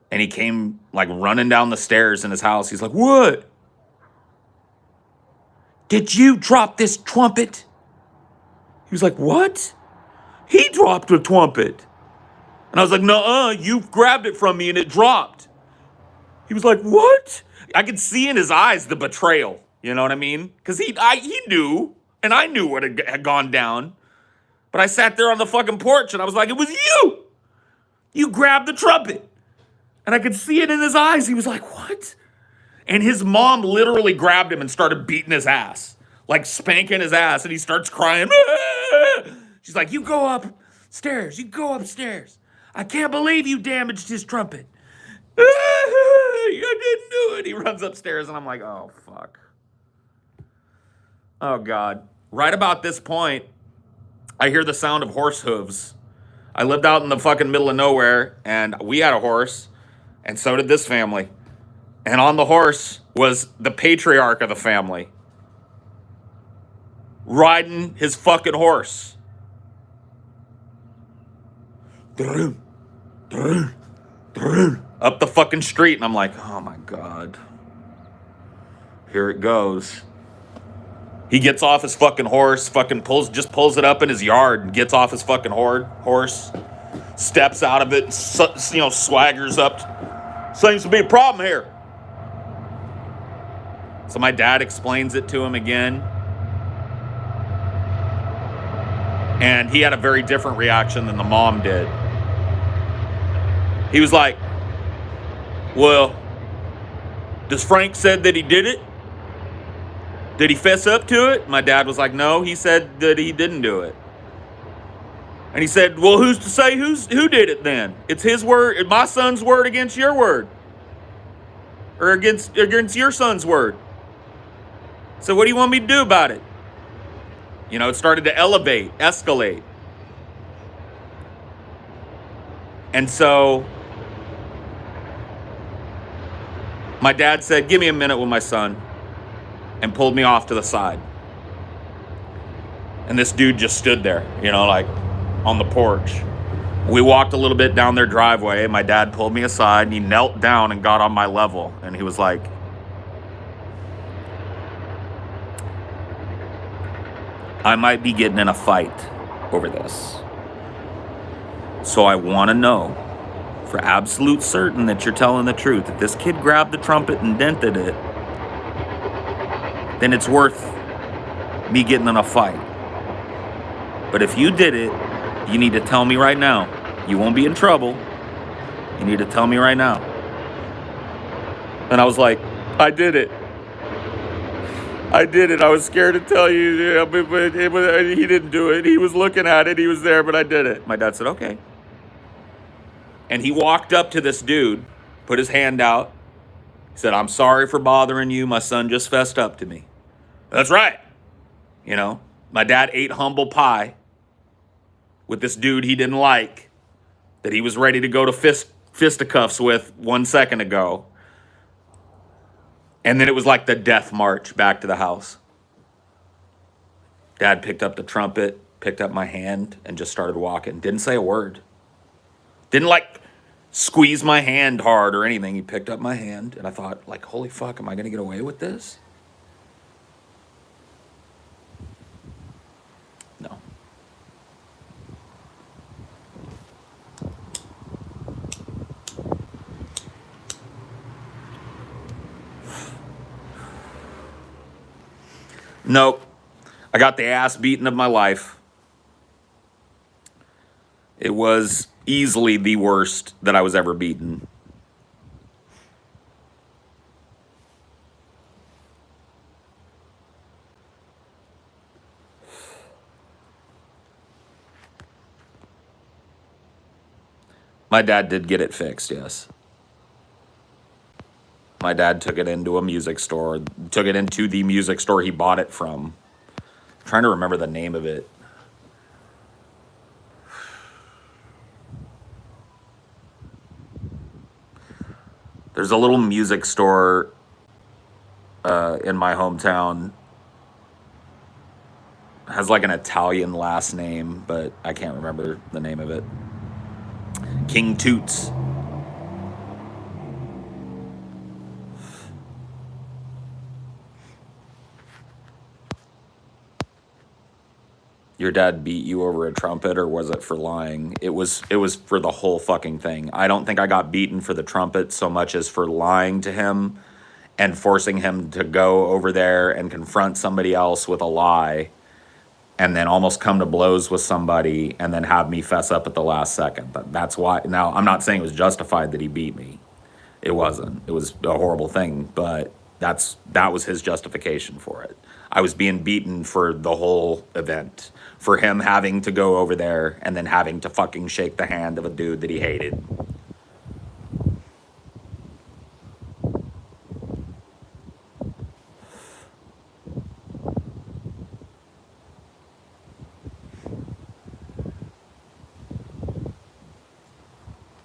And he came like running down the stairs in his house. He's like, what? Did you drop this trumpet? He was like, what? He dropped a trumpet. And I was like, nuh-uh, you grabbed it from me and it dropped. He was like, what? I could see in his eyes the betrayal. You know what I mean? Because he knew, and I knew what had gone down. But I sat there on the fucking porch and I was like, it was you. You grabbed the trumpet. And I could see it in his eyes. He was like, what? And his mom literally grabbed him and started beating his ass. Like spanking his ass. And he starts crying. She's like, you go upstairs. You go upstairs. I can't believe you damaged his trumpet. You didn't do it. He runs upstairs and I'm like, oh, fuck. Oh, God. Right about this point, I hear the sound of horse hooves. I lived out in the fucking middle of nowhere, and we had a horse, and so did this family. And on the horse was the patriarch of the family, riding his fucking horse. Up the fucking street, and I'm like, oh my God. Here it goes. He gets off his fucking horse, fucking pulls it up in his yard, and gets off his fucking horse, steps out of it, swaggers up. Seems to be a problem here. So my dad explains it to him again. And he had a very different reaction than the mom did. He was like, well, does Frank said that he did it? Did he fess up to it? My dad was like, no, he said that he didn't do it. And he said, well, who's to say who did it then? It's his word, my son's word against your word. Or against your son's word. So what do you want me to do about it? You know, it started to escalate. And so my dad said, give me a minute with my son, and pulled me off to the side. And this dude just stood there, like on the porch. We walked a little bit down their driveway. My dad pulled me aside and he knelt down and got on my level. And he was like, I might be getting in a fight. over this. So I want to know for absolute certain that you're telling the truth. If this kid grabbed the trumpet and dented it, then it's worth me getting in a fight. But if you did it, you need to tell me right now. You won't be in trouble. You need to tell me right now. And I was like, I did it. I did it. I was scared to tell you, but he didn't do it. He was looking at it. He was there, but I did it. My dad said, okay. And he walked up to this dude, put his hand out. He said, I'm sorry for bothering you. My son just fessed up to me. That's right. You know, my dad ate humble pie with this dude he didn't like, that he was ready to go to fisticuffs with 1 second ago. And then it was like the death march back to the house. Dad picked up the trumpet, picked up my hand, and just started walking. Didn't say a word. Didn't like squeeze my hand hard or anything. He picked up my hand, and I thought, like, holy fuck, am I going to get away with this? No. Nope. I got the ass beaten of my life. It was easily the worst that I was ever beaten. My dad did get it fixed, yes. My dad took it into a music store, took it into the music store he bought it from. I'm trying to remember the name of it. There's a little music store in my hometown. It has like an Italian last name, but I can't remember the name of it. King Toots. Your dad beat you over a trumpet, or was it for lying? It was for the whole fucking thing. I don't think I got beaten for the trumpet so much as for lying to him and forcing him to go over there and confront somebody else with a lie and then almost come to blows with somebody and then have me fess up at the last second. That's why. Now, I'm not saying it was justified that he beat me. It wasn't. It was a horrible thing, but that was his justification for it. I was being beaten for the whole event, for him having to go over there and then having to fucking shake the hand of a dude that he hated.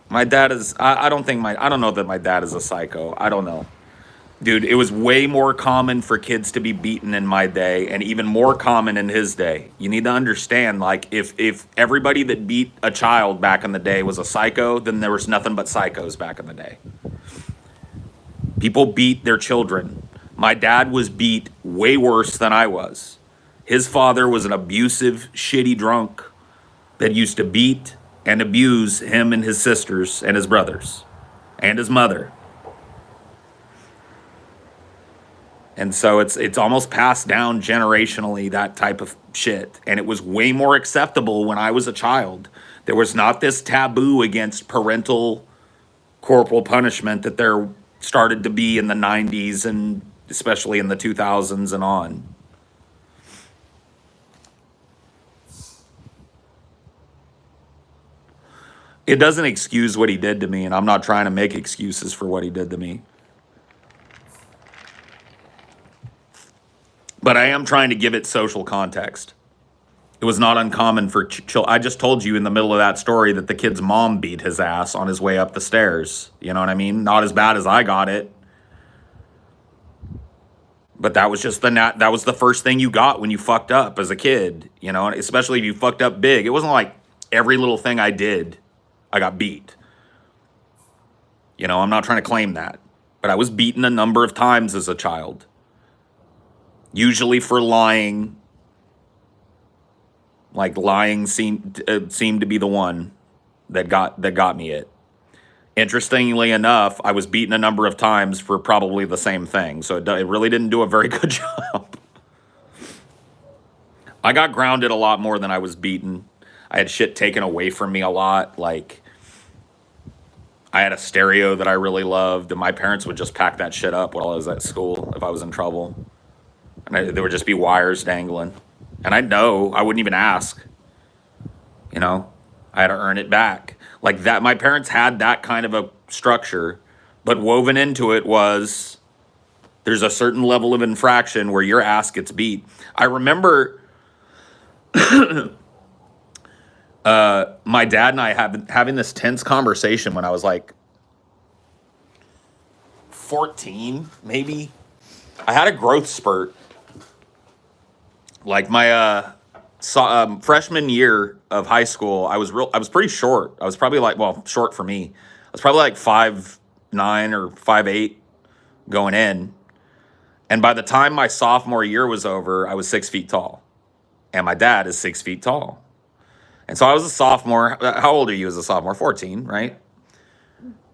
My dad is, I don't know that my dad is a psycho. I don't know. Dude, it was way more common for kids to be beaten in my day and even more common in his day. You need to understand, like, if everybody that beat a child back in the day was a psycho, then there was nothing but psychos back in the day. People beat their children. My dad was beat way worse than I was. His father was an abusive, shitty drunk that used to beat and abuse him and his sisters and his brothers and his mother. And so it's almost passed down generationally, that type of shit. And it was way more acceptable when I was a child. There was not this taboo against parental corporal punishment that there started to be in the 90s and especially in the 2000s and on. It doesn't excuse what he did to me, and I'm not trying to make excuses for what he did to me. But I am trying to give it social context. It was not uncommon for I just told you in the middle of that story that the kid's mom beat his ass on his way up the stairs. You know what I mean? Not as bad as I got it. But that was just that was the first thing you got when you fucked up as a kid, you know, especially if you fucked up big. It wasn't like every little thing I did, I got beat. You know, I'm not trying to claim that, but I was beaten a number of times as a child. Usually for lying Like lying seemed to be the one that got me it. Interestingly enough, I was beaten a number of times for probably the same thing, so it really didn't do a very good job. I got grounded a lot more than I was beaten. I had shit taken away from me a lot. Like, I had a stereo that I really loved, and my parents would just pack that shit up while I was at school if I was in trouble. And there would just be wires dangling. And I'd know, I wouldn't even ask. You know, I had to earn it back. Like that, my parents had that kind of a structure, but woven into it was there's a certain level of infraction where your ass gets beat. I remember my dad and I having this tense conversation when I was like 14, maybe. I had a growth spurt. Like my freshman year of high school, I was pretty short. I was probably like, well, short for me. I was probably like 5'9" or 5'8" going in. And by the time my sophomore year was over, I was 6 feet tall. And my dad is 6 feet tall. And so I was a sophomore. How old are you as a sophomore? 14, right?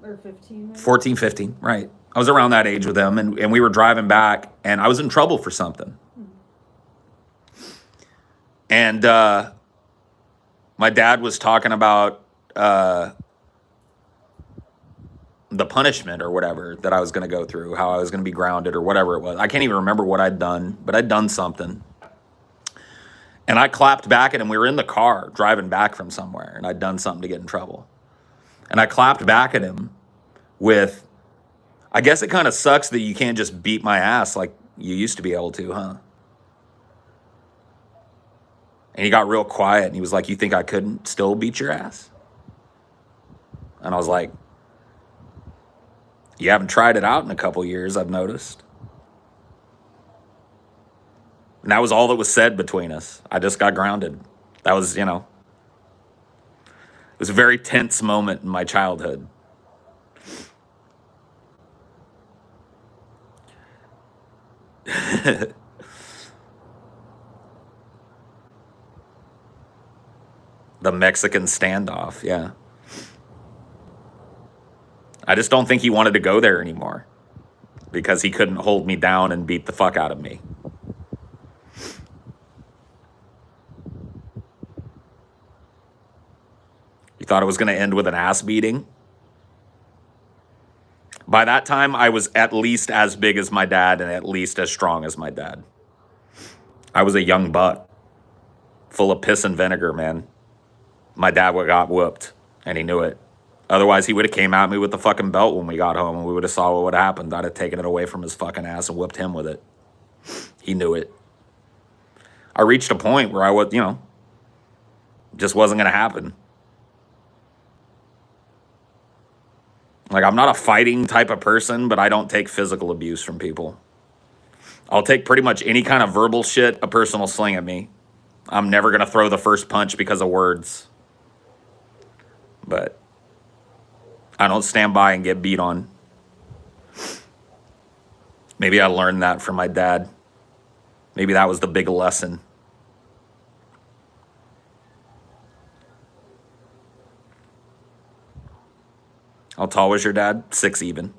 Or 15. Maybe? 14, 15, right. I was around that age with them, and we were driving back, and I was in trouble for something. And my dad was talking about the punishment or whatever that I was going to go through, how I was going to be grounded or whatever it was. I can't even remember what I'd done, but I'd done something. And I clapped back at him. We were in the car driving back from somewhere, and I'd done something to get in trouble. And I clapped back at him with, I guess it kind of sucks that you can't just beat my ass like you used to be able to, huh? And he got real quiet, and he was like, you think I couldn't still beat your ass? And I was like, you haven't tried it out in a couple years, I've noticed. And that was all that was said between us. I just got grounded. That was, it was a very tense moment in my childhood. The Mexican standoff, yeah. I just don't think he wanted to go there anymore because he couldn't hold me down and beat the fuck out of me. You thought it was going to end with an ass beating? By that time, I was at least as big as my dad and at least as strong as my dad. I was a young buck, full of piss and vinegar, man. My dad got whooped, and he knew it. Otherwise, he would have came at me with the fucking belt when we got home, and we would have saw what would have happened. I'd have taken it away from his fucking ass and whipped him with it. He knew it. I reached a point where I was, just wasn't going to happen. Like, I'm not a fighting type of person, but I don't take physical abuse from people. I'll take pretty much any kind of verbal shit a person will sling at me. I'm never going to throw the first punch because of words. But I don't stand by and get beat on. Maybe I learned that from my dad. Maybe that was the big lesson. How tall was your dad? 6 even.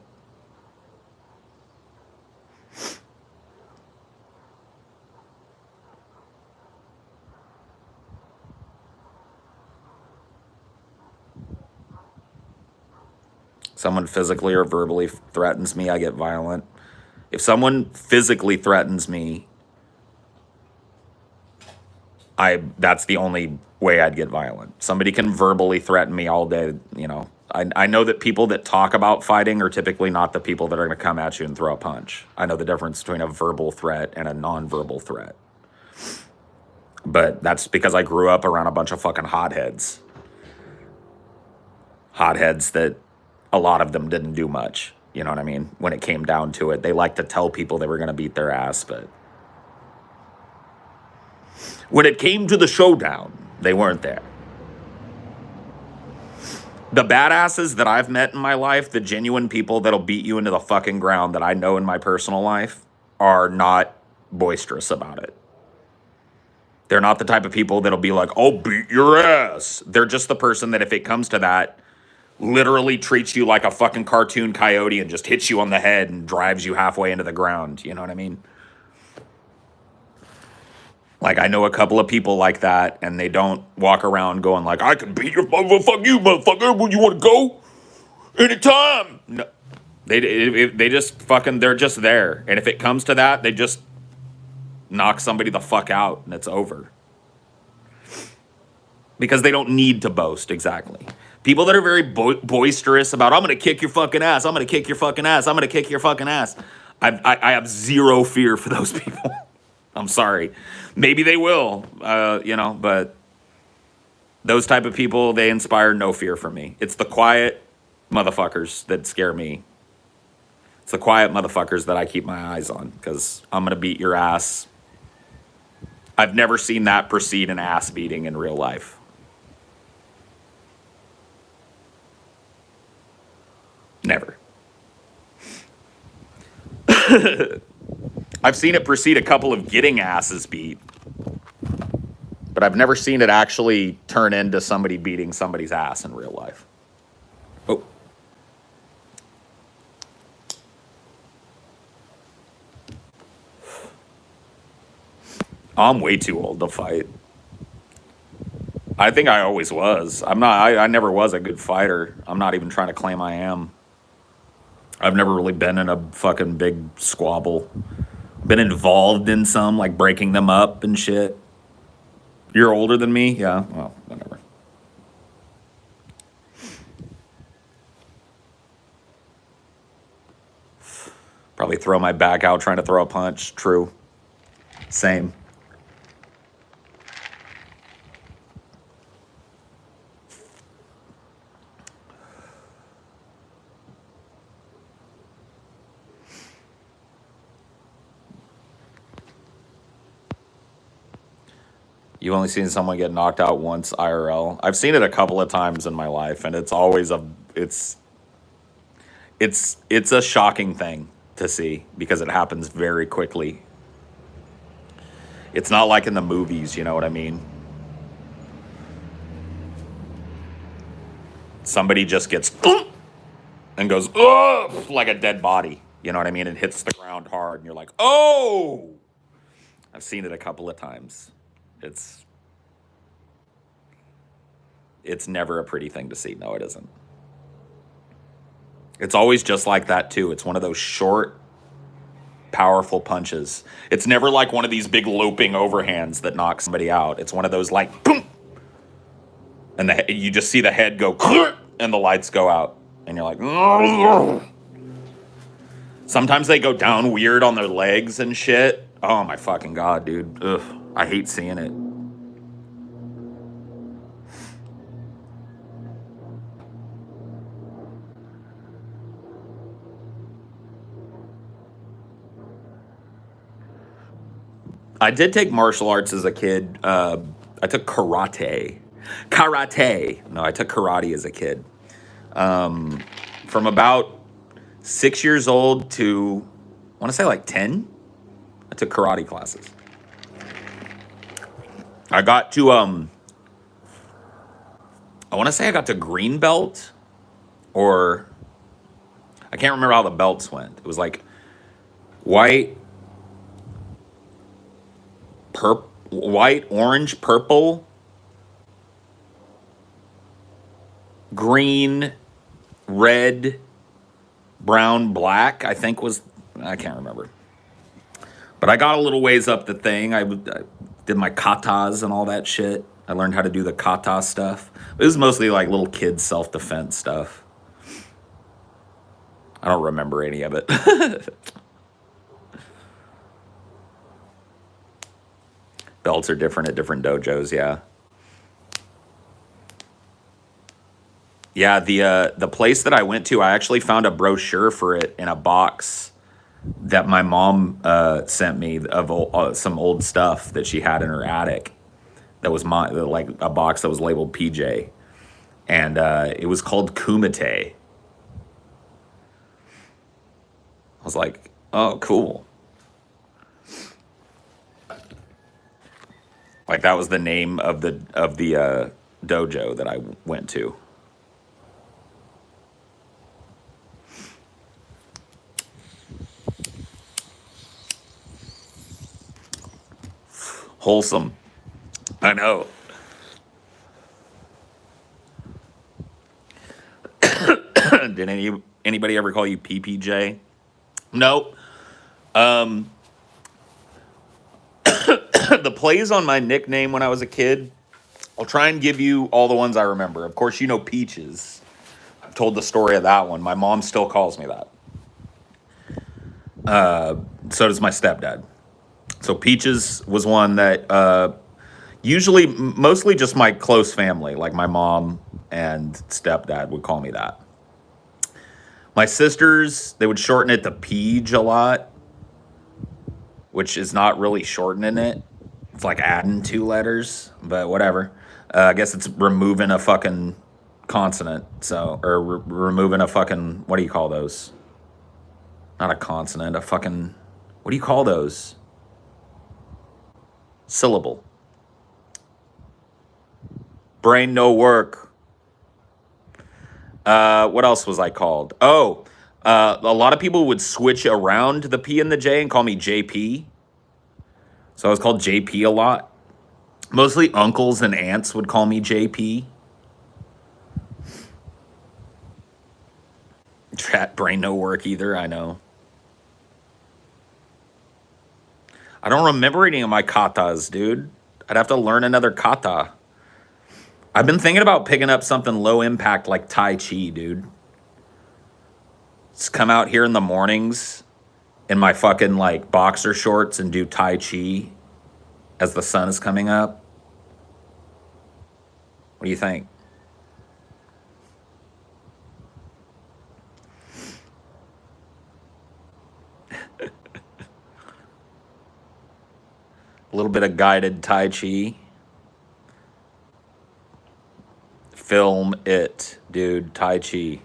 Someone physically or verbally threatens me, I get violent. If someone physically threatens me, that's the only way I'd get violent. Somebody can verbally threaten me all day, I know that people that talk about fighting are typically not the people that are going to come at you and throw a punch. I know the difference between a verbal threat and a non-verbal threat. But that's because I grew up around a bunch of fucking hotheads. Hotheads that a lot of them didn't do much. You know what I mean? When it came down to it, they liked to tell people they were going to beat their ass, but when it came to the showdown, they weren't there. The badasses that I've met in my life, the genuine people that'll beat you into the fucking ground that I know in my personal life, are not boisterous about it. They're not the type of people that'll be like, I'll beat your ass. They're just the person that if it comes to that, literally treats you like a fucking cartoon coyote and just hits you on the head and drives you halfway into the ground. You know what I mean? Like, I know a couple of people like that, and they don't walk around going like, I can beat your fuck you, motherfucker. When you want to go? Anytime. No. They just fucking, they're just there. And if it comes to that, they just knock somebody the fuck out, and it's over. Because they don't need to boast, exactly. People that are very boisterous about, I'm going to kick your fucking ass, I'm going to kick your fucking ass, I'm going to kick your fucking ass. I have zero fear for those people. I'm sorry. Maybe they will, but those type of people, they inspire no fear for me. It's the quiet motherfuckers that scare me. It's the quiet motherfuckers that I keep my eyes on, because I'm going to beat your ass. I've never seen that precede an ass beating in real life. Never. I've seen it precede a couple of getting asses beat, but I've never seen it actually turn into somebody beating somebody's ass in real life. Oh. I'm way too old to fight. I think I always was. I never was a good fighter. I'm not even trying to claim I am. I've never really been in a fucking big squabble. Been involved in some, like breaking them up and shit. You're older than me? Yeah, well, whatever. Probably throw my back out trying to throw a punch. True. Same. You've only seen someone get knocked out once IRL. I've seen it a couple of times in my life, and it's always it's a shocking thing to see because it happens very quickly. It's not like in the movies, you know what I mean? Somebody just gets and goes like a dead body, you know what I mean? And hits the ground hard, and you're like, oh! I've seen it a couple of times. It's never a pretty thing to see. No, it isn't. It's always just like that, too. It's one of those short, powerful punches. It's never like one of these big loping overhands that knocks somebody out. It's one of those like, boom! And you just see the head go, and the lights go out. And you're like, ugh. Sometimes they go down weird on their legs and shit. Oh, my fucking God, dude. Ugh. I hate seeing it. I did take martial arts as a kid. I took karate. No, I took karate as a kid. From about 6 years old to, I want to say like 10, I took karate classes. I got to, I want to say I got to green belt, or I can't remember how the belts went. It was like white, orange, purple, green, red, brown, black, I think I can't remember. But I got a little ways up the thing. I did my katas and all that shit. I learned how to do the kata stuff. It was mostly like little kid self-defense stuff. I don't remember any of it. Belts are different at different dojos, yeah. Yeah, the place that I went to, I actually found a brochure for it in a box that my mom sent me of some old stuff that she had in her attic. That was like a box that was labeled PJ, and it was called Kumite. I was like, oh, cool. Like that was the name of the dojo that I went to. Wholesome. I know. Did anybody ever call you PPJ? Nope. The plays on my nickname when I was a kid, I'll try and give you all the ones I remember. Of course, you know Peaches. I've told the story of that one. My mom still calls me that. So does my stepdad. So Peaches was one that usually, mostly just my close family, like my mom and stepdad would call me that. My sisters, they would shorten it to Peach a lot, which is not really shortening it. It's like adding 2 letters, but whatever. I guess it's removing a fucking consonant. So, or removing a fucking, what do you call those? Not a consonant, a fucking, what do you call those? Syllable. Brain no work. What else was I called? Oh, a lot of people would switch around the P and the J and call me JP. So I was called JP a lot. Mostly uncles and aunts would call me JP. Chat brain no work either, I know. I don't remember any of my katas, dude. I'd have to learn another kata. I've been thinking about picking up something low impact like Tai Chi, dude. Just come out here in the mornings in my fucking like boxer shorts and do Tai Chi as the sun is coming up. What do you think? A little bit of guided Tai Chi. Film it, dude. Tai Chi.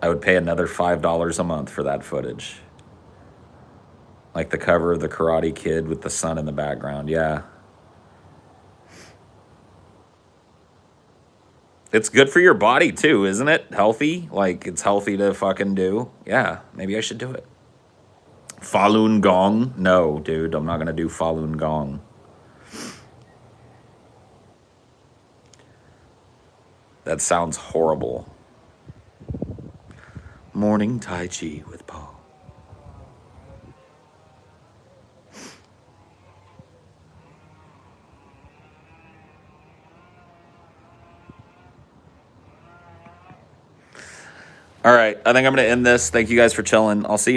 I would pay another $5 a month for that footage. Like the cover of the Karate Kid with the sun in the background. Yeah. It's good for your body too, isn't it? Healthy? Like it's healthy to fucking do. Yeah, maybe I should do it. Falun Gong? No, dude, I'm not gonna do Falun Gong. That sounds horrible. Morning Tai Chi with Paul. All right, I think I'm going to end this. Thank you guys for chilling. I'll see you